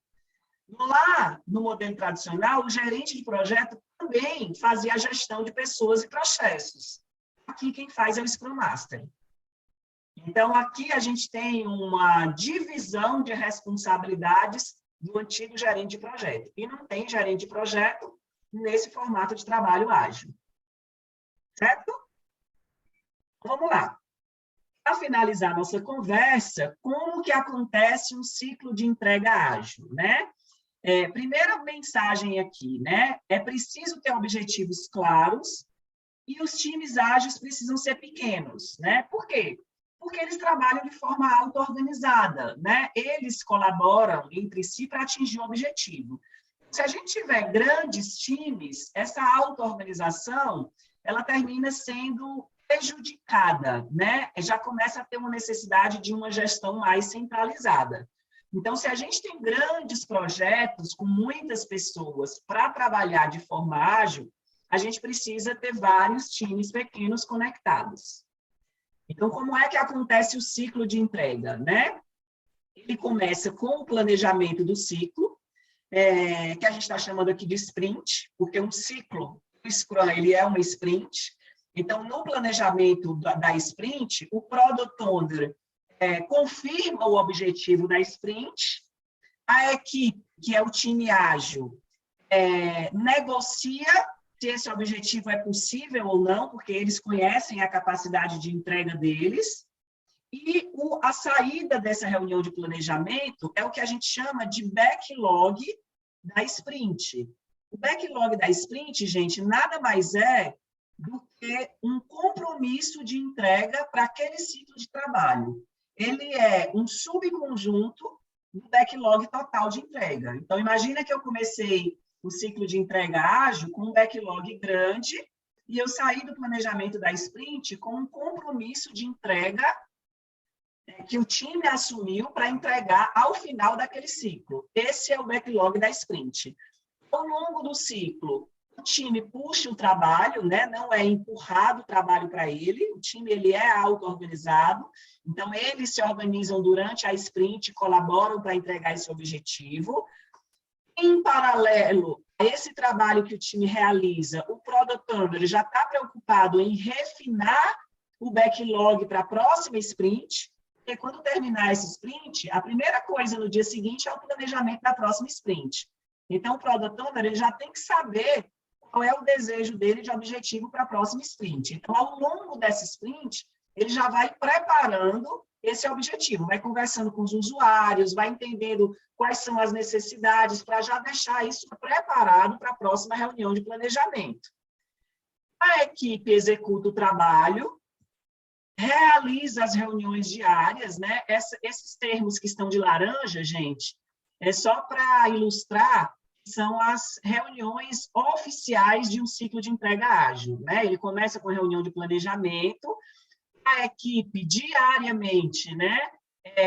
Lá, no modelo tradicional, o gerente de projeto também fazia a gestão de pessoas e processos. Aqui, quem faz é o Scrum Master. Então, aqui a gente tem uma divisão de responsabilidades do antigo gerente de projeto. E não tem gerente de projeto nesse formato de trabalho ágil. Certo? Vamos lá. Para finalizar nossa conversa, como que acontece um ciclo de entrega ágil, né? Primeira mensagem aqui, né? É preciso ter objetivos claros e os times ágeis precisam ser pequenos, né? Por quê? Porque eles trabalham de forma auto-organizada, né? Eles colaboram entre si para atingir o objetivo. Se a gente tiver grandes times, essa auto-organização, ela termina sendo prejudicada, né? Já começa a ter uma necessidade de uma gestão mais centralizada. Então, se a gente tem grandes projetos com muitas pessoas para trabalhar de forma ágil, a gente precisa ter vários times pequenos conectados. Então, como é que acontece o ciclo de entrega, né? Ele começa com o planejamento do ciclo, que a gente está chamando aqui de sprint, porque um ciclo, o Scrum, ele é uma sprint. Então, no planejamento da sprint, o Product Owner confirma o objetivo da sprint, a equipe, que é o time ágil, negocia se esse objetivo é possível ou não, porque eles conhecem a capacidade de entrega deles, E a saída dessa reunião de planejamento é o que a gente chama de backlog da sprint. O backlog da sprint, gente, nada mais é do que um compromisso de entrega para aquele ciclo de trabalho. Ele é um subconjunto do backlog total de entrega. Então, imagina que eu comecei o ciclo de entrega ágil com um backlog grande e eu saí do planejamento da sprint com um compromisso de entrega que o time assumiu para entregar ao final daquele ciclo. Esse é o backlog da sprint. Ao longo do ciclo, o time puxa o trabalho, né? Não é empurrado o trabalho para ele, o time ele é auto-organizado, então eles se organizam durante a sprint, colaboram para entregar esse objetivo. Em paralelo a esse trabalho que o time realiza, o Product Owner já está preocupado em refinar o backlog para a próxima sprint, porque quando terminar esse sprint, a primeira coisa no dia seguinte é o planejamento da próxima sprint. Então, o Product Owner ele já tem que saber qual é o desejo dele de objetivo para a próxima sprint. Então, ao longo dessa sprint, ele já vai preparando esse objetivo, vai conversando com os usuários, vai entendendo quais são as necessidades para já deixar isso preparado para a próxima reunião de planejamento. A equipe executa o trabalho, realiza as reuniões diárias, né? Esses termos que estão de laranja, gente, é só para ilustrar, são as reuniões oficiais de um ciclo de entrega ágil, né? Ele começa com reunião de planejamento, a equipe diariamente, né,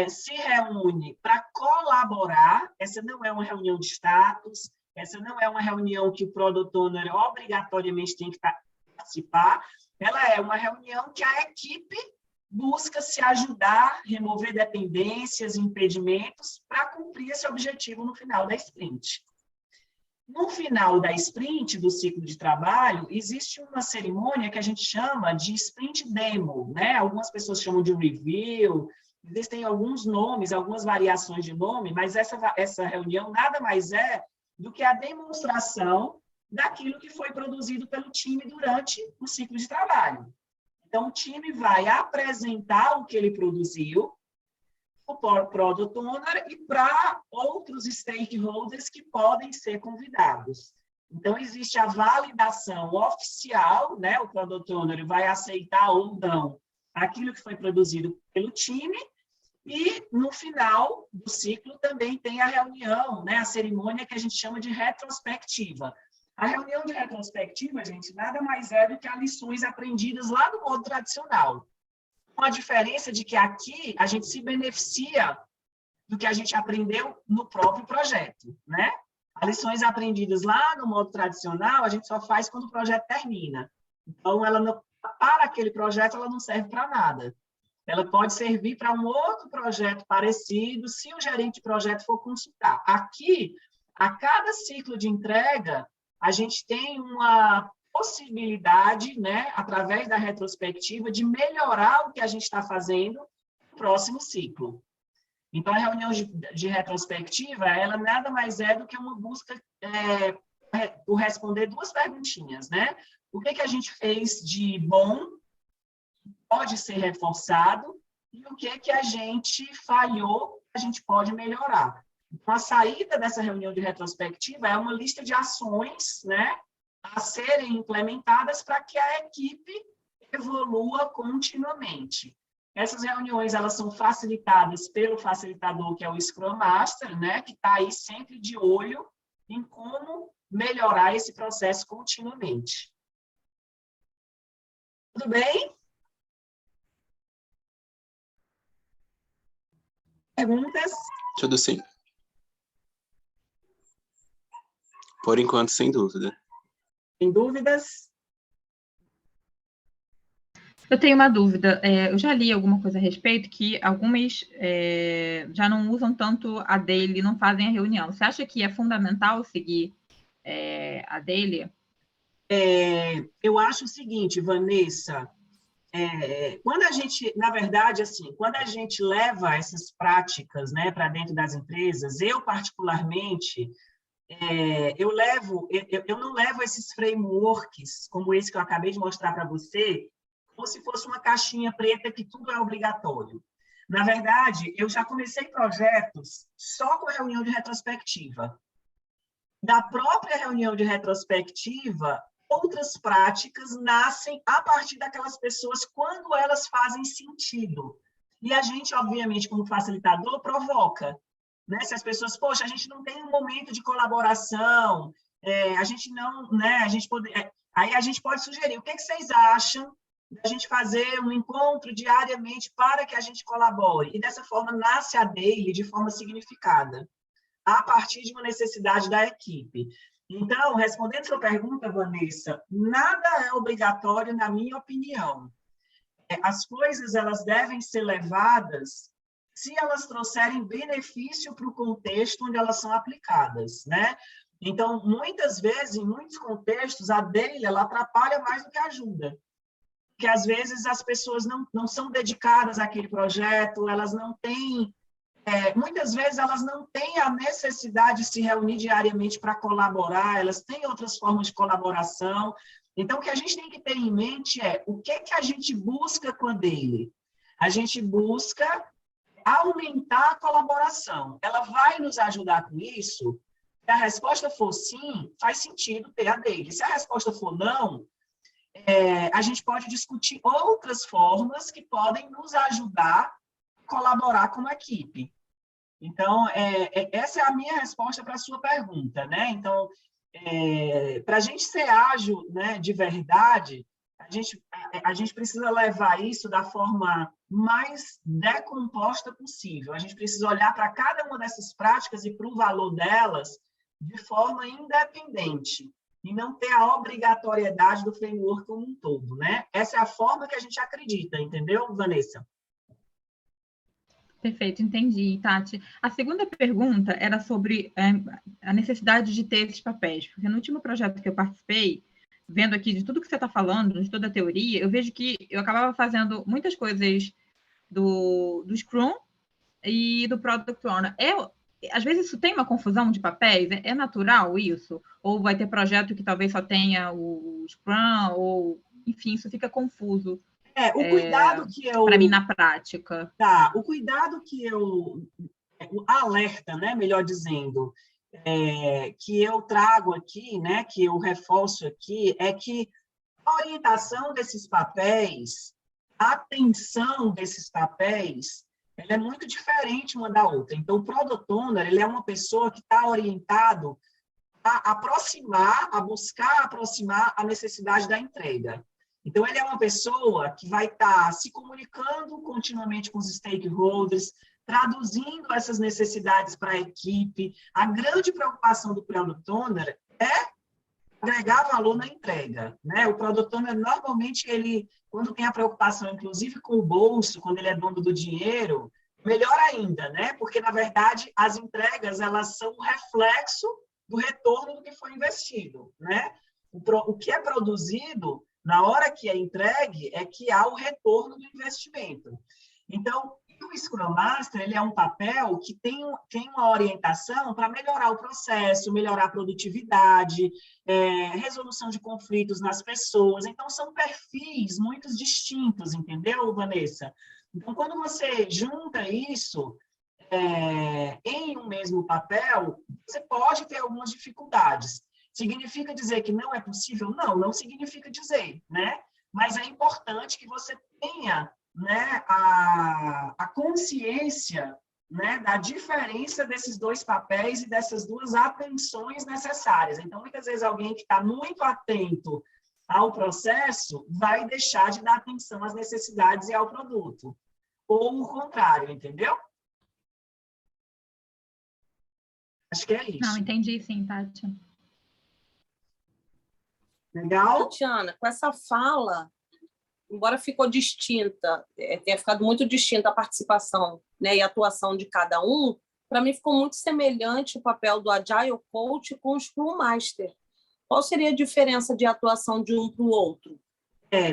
se reúne para colaborar. Essa não é uma reunião de status, essa não é uma reunião que o Product Owner obrigatoriamente tem que participar, ela é uma reunião que a equipe busca se ajudar, remover dependências, impedimentos, para cumprir esse objetivo no final da sprint. No final da sprint, do ciclo de trabalho, existe uma cerimônia que a gente chama de sprint demo, né? Algumas pessoas chamam de review, existem alguns nomes, algumas variações de nome, mas essa reunião nada mais é do que a demonstração daquilo que foi produzido pelo time durante o ciclo de trabalho. Então, o time vai apresentar o que ele produziu, o Product Owner e para outros stakeholders que podem ser convidados. Então, existe a validação oficial, né? O Product Owner vai aceitar ou não aquilo que foi produzido pelo time, e no final do ciclo também tem a reunião, né? A cerimônia que a gente chama de retrospectiva. A reunião de retrospectiva, gente, nada mais é do que as lições aprendidas lá do modo tradicional. Com a diferença de que aqui a gente se beneficia do que a gente aprendeu no próprio projeto, né? As lições aprendidas lá no modo tradicional, a gente só faz quando o projeto termina. Então, ela não, para aquele projeto, ela não serve para nada. Ela pode servir para um outro projeto parecido, se o gerente de projeto for consultar. Aqui, a cada ciclo de entrega, a gente tem uma possibilidade, né, através da retrospectiva, de melhorar o que a gente está fazendo no próximo ciclo. Então, a reunião de retrospectiva, ela nada mais é do que uma busca por responder duas perguntinhas, né? O que a gente fez de bom, pode ser reforçado, e o que a gente falhou, a gente pode melhorar. Então, a saída dessa reunião de retrospectiva é uma lista de ações, né, a serem implementadas para que a equipe evolua continuamente. Essas reuniões, elas são facilitadas pelo facilitador, que é o Scrum Master, né, que está aí sempre de olho em como melhorar esse processo continuamente. Tudo bem? Perguntas? Tudo sim. Por enquanto, sem dúvida. Tem dúvidas? Eu tenho uma dúvida. Eu já li alguma coisa a respeito que algumas já não usam tanto a daily, não fazem a reunião. Você acha que é fundamental seguir a daily? Eu acho o seguinte, Vanessa, quando a gente, na verdade, assim, quando a gente leva essas práticas, né, para dentro das empresas, eu particularmente, eu não levo esses frameworks, como esse que eu acabei de mostrar para você, como se fosse uma caixinha preta que tudo é obrigatório. Na verdade, eu já comecei projetos só com reunião de retrospectiva. Da própria reunião de retrospectiva, outras práticas nascem a partir daquelas pessoas quando elas fazem sentido. E a gente, obviamente, como facilitador, provoca. Né? Se as pessoas, poxa, a gente não tem um momento de colaboração, a gente não, né, aí a gente pode sugerir, o que vocês acham da gente fazer um encontro diariamente para que a gente colabore? E dessa forma nasce a daily de forma significada, a partir de uma necessidade da equipe. Então, respondendo sua pergunta, Vanessa, nada é obrigatório, na minha opinião. As coisas elas devem ser levadas se elas trouxerem benefício para o contexto onde elas são aplicadas, né? Então, muitas vezes, em muitos contextos, a daily ela atrapalha mais do que ajuda. Porque, às vezes, as pessoas não são dedicadas àquele projeto, elas não têm... muitas vezes, elas não têm a necessidade de se reunir diariamente para colaborar, elas têm outras formas de colaboração. Então, o que a gente tem que ter em mente é o que a gente busca com a daily? A gente busca aumentar a colaboração. Ela vai nos ajudar com isso? Se a resposta for sim, faz sentido ter a daily. Se a resposta for não, a gente pode discutir outras formas que podem nos ajudar a colaborar como equipe. Então, essa é a minha resposta para a sua pergunta, né? Então, para a gente ser ágil, né, de verdade, a gente precisa levar isso da forma mais decomposta possível. A gente precisa olhar para cada uma dessas práticas e para o valor delas de forma independente e não ter a obrigatoriedade do framework como um todo, né? Essa é a forma que a gente acredita, entendeu, Vanessa? Perfeito, entendi, Tati. A segunda pergunta era sobre a necessidade de ter esses papéis, porque no último projeto que eu participei, vendo aqui de tudo que você está falando, de toda a teoria, eu vejo que eu acabava fazendo muitas coisas do Scrum e do Product Owner. Às vezes isso tem uma confusão de papéis, é natural isso? Ou vai ter projeto que talvez só tenha o Scrum, ou, enfim, isso fica confuso. O cuidado que eu... Para mim, na prática. Tá, o cuidado que eu... O alerta, né, melhor dizendo, que eu trago aqui, né, que eu reforço aqui, é que a orientação desses papéis, a atenção desses papéis, ela é muito diferente uma da outra. Então, o Product Owner, ele é uma pessoa que está orientado a buscar aproximar a necessidade da entrega. Então, ele é uma pessoa que vai estar se comunicando continuamente com os stakeholders, traduzindo essas necessidades para a equipe. A grande preocupação do Product Owner é agregar valor na entrega, né? O Product Owner, normalmente, quando tem a preocupação, inclusive, com o bolso, quando ele é dono do dinheiro, melhor ainda, né? Porque, na verdade, as entregas, elas são um reflexo do retorno do que foi investido, né? O que é produzido, na hora que é entregue, é que há o retorno do investimento. Então, o Scrum Master, ele é um papel que tem uma orientação para melhorar o processo, melhorar a produtividade, resolução de conflitos nas pessoas. Então, são perfis muito distintos, entendeu, Vanessa? Então, quando você junta isso em um mesmo papel, você pode ter algumas dificuldades. Significa dizer que não é possível? Não, não significa dizer, né? Mas é importante que você tenha, né, a consciência, né, da diferença desses dois papéis e dessas duas atenções necessárias. Então, muitas vezes, alguém que está muito atento ao processo vai deixar de dar atenção às necessidades e ao produto. Ou o contrário, entendeu? Acho que é isso. Não, entendi sim, Tati. Legal? Tatiana, com essa fala, embora ficou distinta, tenha ficado muito distinta a participação, né, e a atuação de cada um, para mim ficou muito semelhante o papel do Agile Coach com o Scrum Master. Qual seria a diferença de atuação de um para o outro?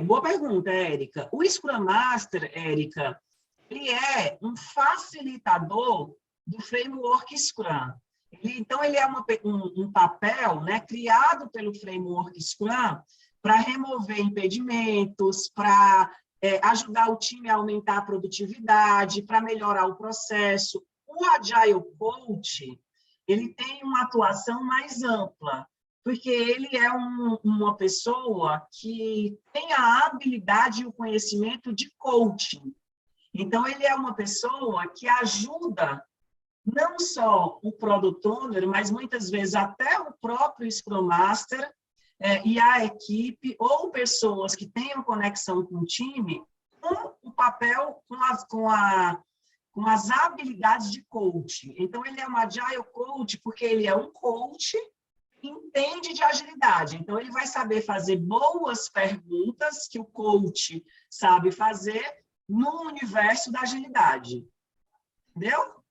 Boa pergunta, Érica. O Scrum Master, Érica, ele é um facilitador do framework Scrum. Então, ele é um papel, né, criado pelo framework Scrum para remover impedimentos, para ajudar o time a aumentar a produtividade, para melhorar o processo. O Agile Coach, ele tem uma atuação mais ampla, porque ele é uma pessoa que tem a habilidade e o conhecimento de coaching. Então, ele é uma pessoa que ajuda não só o Product Owner, mas muitas vezes até o próprio Scrum Master e a equipe, ou pessoas que tenham conexão com o time, com o papel, com as habilidades de coach. Então, ele é um Agile Coach porque ele é um coach que entende de agilidade. Então, ele vai saber fazer boas perguntas que o coach sabe fazer no universo da agilidade. Entendeu?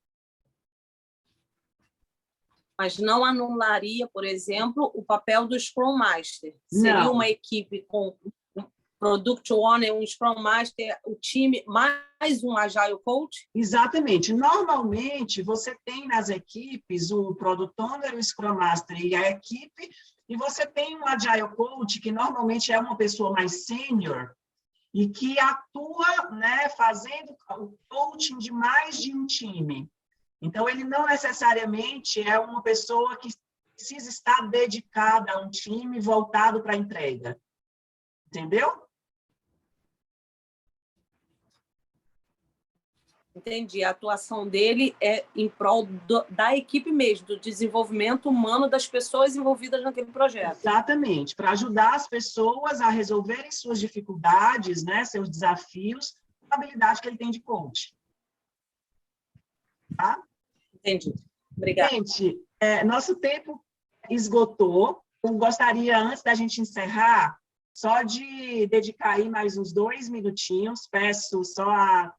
Mas não anularia, por exemplo, o papel do Scrum Master. Seria Não. uma equipe com um Product Owner, um Scrum Master, o time, mais um Agile Coach? Exatamente. Normalmente, você tem nas equipes o Product Owner, o Scrum Master e a equipe, e você tem um Agile Coach, que normalmente é uma pessoa mais sênior, e que atua, né, fazendo o coaching de mais de um time. Então, ele não necessariamente é uma pessoa que precisa estar dedicada a um time voltado para a entrega. Entendeu? Entendi. A atuação dele é em prol da equipe mesmo, do desenvolvimento humano das pessoas envolvidas naquele projeto. Exatamente, para ajudar as pessoas a resolverem suas dificuldades, né, seus desafios, a habilidade que ele tem de coach. Tá? Entendi. Obrigada. Gente, nosso tempo esgotou. Eu gostaria, antes da gente encerrar, só de dedicar aí mais uns 2 minutinhos, peço só a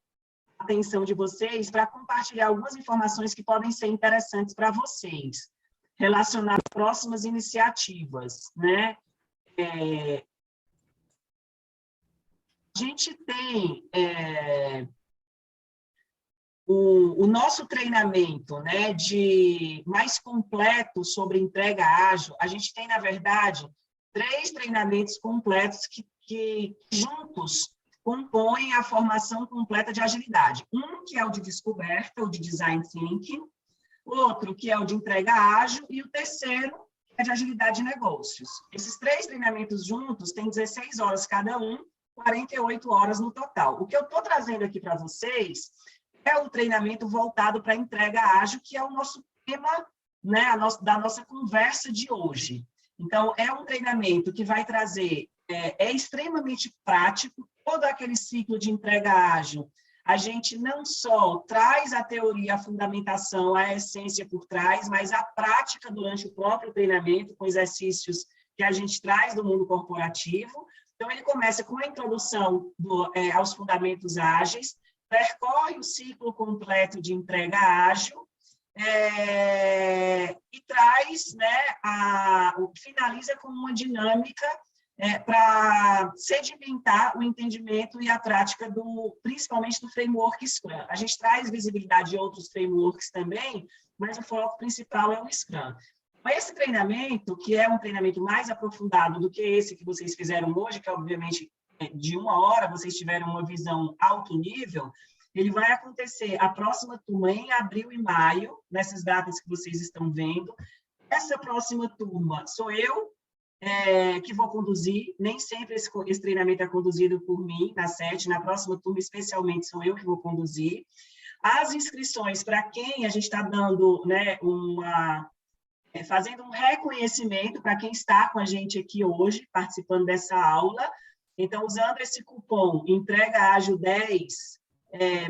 atenção de vocês para compartilhar algumas informações que podem ser interessantes para vocês, relacionadas às próximas iniciativas, né? A gente tem o nosso treinamento, né, de mais completo sobre entrega ágil. A gente tem, na verdade, 3 treinamentos completos que juntos compõem a formação completa de agilidade. Um que é o de descoberta, o de design thinking, outro que é o de entrega ágil e o terceiro é de agilidade de negócios. Esses 3 treinamentos juntos têm 16 horas cada um, 48 horas no total. O que eu estou trazendo aqui para vocês é o treinamento voltado para a entrega ágil, que é o nosso tema, né, da nossa conversa de hoje. Então, é um treinamento que vai trazer, é extremamente prático, todo aquele ciclo de entrega ágil. A gente não só traz a teoria, a fundamentação, a essência por trás, mas a prática durante o próprio treinamento, com exercícios que a gente traz do mundo corporativo. Então, ele começa com a introdução aos fundamentos ágeis, percorre o ciclo completo de entrega ágil e traz, né, finaliza com uma dinâmica para sedimentar o entendimento e a prática, principalmente do framework Scrum. A gente traz visibilidade de outros frameworks também, mas o foco principal é o Scrum. Esse treinamento, que é um treinamento mais aprofundado do que esse que vocês fizeram hoje, que obviamente de 1 hora vocês tiveram uma visão alto nível, ele vai acontecer a próxima turma em abril e maio, nessas datas que vocês estão vendo. Essa próxima turma sou eu que vou conduzir, nem sempre esse treinamento é conduzido por mim, na SET, na próxima turma especialmente sou eu que vou conduzir. As inscrições, para quem a gente está dando, né, fazendo um reconhecimento para quem está com a gente aqui hoje, participando dessa aula. Então, usando esse cupom Entrega Ágil 10,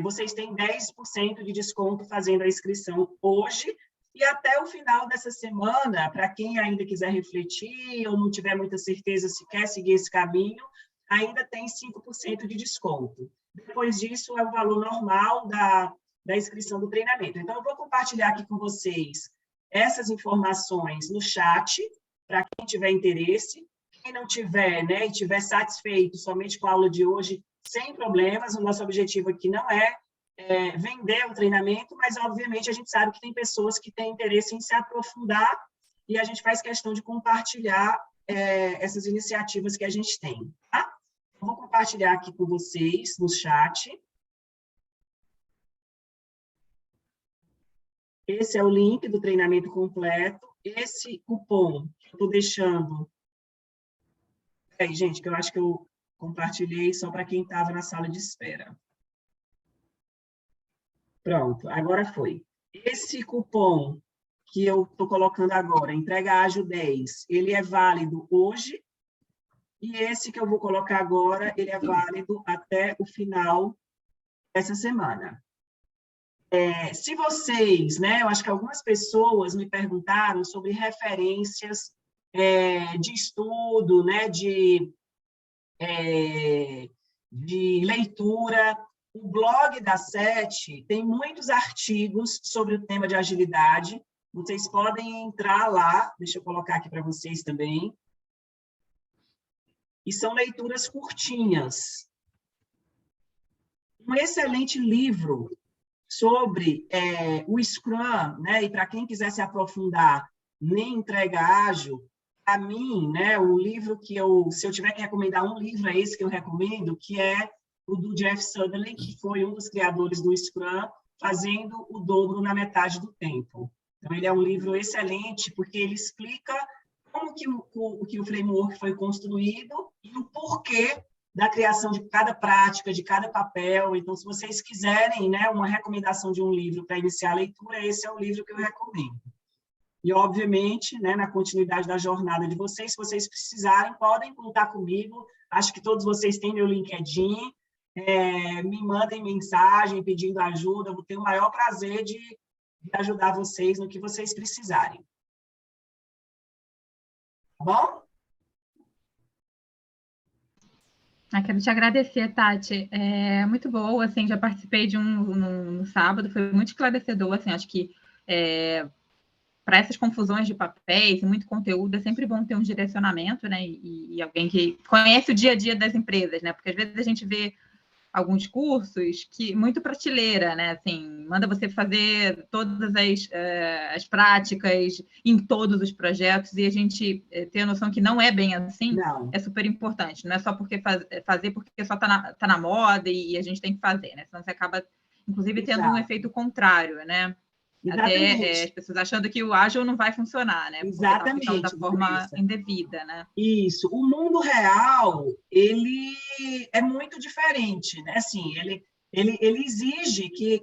vocês têm 10% de desconto fazendo a inscrição hoje, e até o final dessa semana, para quem ainda quiser refletir ou não tiver muita certeza se quer seguir esse caminho, ainda tem 5% de desconto. Depois disso, é o valor normal da inscrição do treinamento. Então, eu vou compartilhar aqui com vocês essas informações no chat, para quem tiver interesse. Quem não tiver, né, e estiver satisfeito somente com a aula de hoje, sem problemas. O nosso objetivo aqui não é vender o treinamento, mas, obviamente, a gente sabe que tem pessoas que têm interesse em se aprofundar e a gente faz questão de compartilhar essas iniciativas que a gente tem. Tá? Eu vou compartilhar aqui com vocês no chat. Esse é o link do treinamento completo. Esse cupom que eu estou deixando... Aí, gente, que eu acho que eu compartilhei só para quem estava na sala de espera. Pronto, agora foi. Esse cupom que eu estou colocando agora, Entrega Ágil 10, ele é válido hoje, e esse que eu vou colocar agora, ele é válido até o final dessa semana. Se vocês, né, eu acho que algumas pessoas me perguntaram sobre referências de estudo, né, de leitura. O blog da SET tem muitos artigos sobre o tema de agilidade. Vocês podem entrar lá, deixa eu colocar aqui para vocês também. E são leituras curtinhas. Um excelente livro sobre o Scrum, né? E para quem quiser se aprofundar em entrega ágil, para mim, né, o livro que se eu tiver que recomendar um livro, é esse que eu recomendo, que é o do Jeff Sutherland, que foi um dos criadores do Scrum, fazendo o dobro na metade do tempo. Então, ele é um livro excelente, porque ele explica como que o framework foi construído e o porquê da criação de cada prática, de cada papel. Então, se vocês quiserem, né, uma recomendação de um livro para iniciar a leitura, esse é o livro que eu recomendo. E, obviamente, né, na continuidade da jornada de vocês, se vocês precisarem, podem contar comigo. Acho que todos vocês têm meu LinkedIn. Me mandem mensagem pedindo ajuda. Eu vou ter o maior prazer de ajudar vocês no que vocês precisarem. Tá bom? Quero te agradecer, Tati. É muito boa, assim, já participei de no sábado, foi muito esclarecedor, assim, acho que para essas confusões de papéis e muito conteúdo, é sempre bom ter um direcionamento, né, e alguém que conhece o dia a dia das empresas, né, porque às vezes a gente vê alguns cursos que muito prateleira, né, assim, manda você fazer todas as práticas em todos os projetos e a gente ter a noção que não é bem assim, Não. É super importante, não é só porque fazer porque só tá na moda e a gente tem que fazer, né, senão você acaba, inclusive, tendo um efeito contrário, né, Exatamente. Até as pessoas achando que o ágil não vai funcionar, né, porque tá aplicando da forma indevida, né. Isso. O mundo real, ele é muito diferente, né? Assim, ele exige que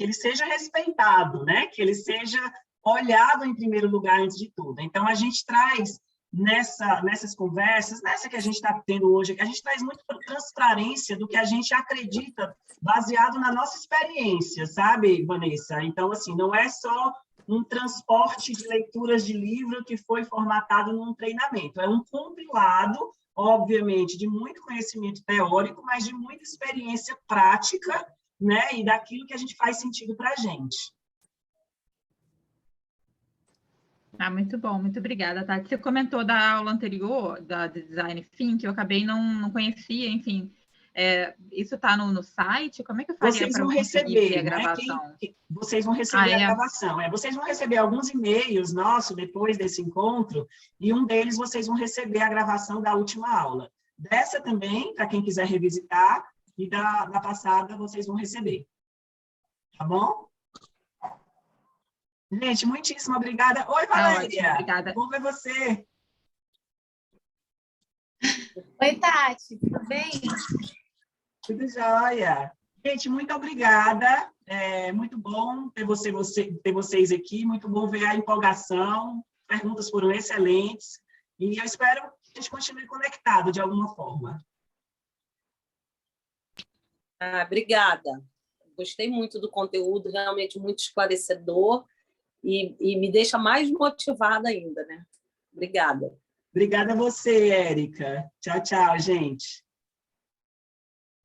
ele seja respeitado, né? Que ele seja olhado em primeiro lugar antes de tudo. Então, a gente traz nessas conversas, nessa que a gente está tendo hoje, a gente traz muito transparência do que a gente acredita, baseado na nossa experiência, sabe, Vanessa? Então, assim, não é só um transporte de leituras de livro que foi formatado num treinamento. É um compilado, obviamente, de muito conhecimento teórico, mas de muita experiência prática, né? E daquilo que a gente faz sentido para a gente. Muito bom, muito obrigada, Tati. Você comentou da aula anterior, da Design Thinking, que eu acabei não conhecia, enfim. Isso está no site? Como é que eu faria para conseguir ver a gravação? Vocês vão receber a gravação. Vocês vão receber alguns e-mails nossos depois desse encontro, e um deles vocês vão receber a gravação da última aula. Dessa também, para quem quiser revisitar, e da passada vocês vão receber. Tá bom? Gente, muitíssimo obrigada. Oi, Valéria. Obrigada. Bom ver você. Oi, Tati. Tudo bem? Tudo jóia. Gente, muito obrigada. Muito bom ter vocês aqui. Muito bom ver a empolgação. Perguntas foram excelentes. E eu espero que a gente continue conectado de alguma forma. Obrigada. Gostei muito do conteúdo, realmente muito esclarecedor. E me deixa mais motivada ainda, né? Obrigada. Obrigada a você, Érica. Tchau, tchau, gente.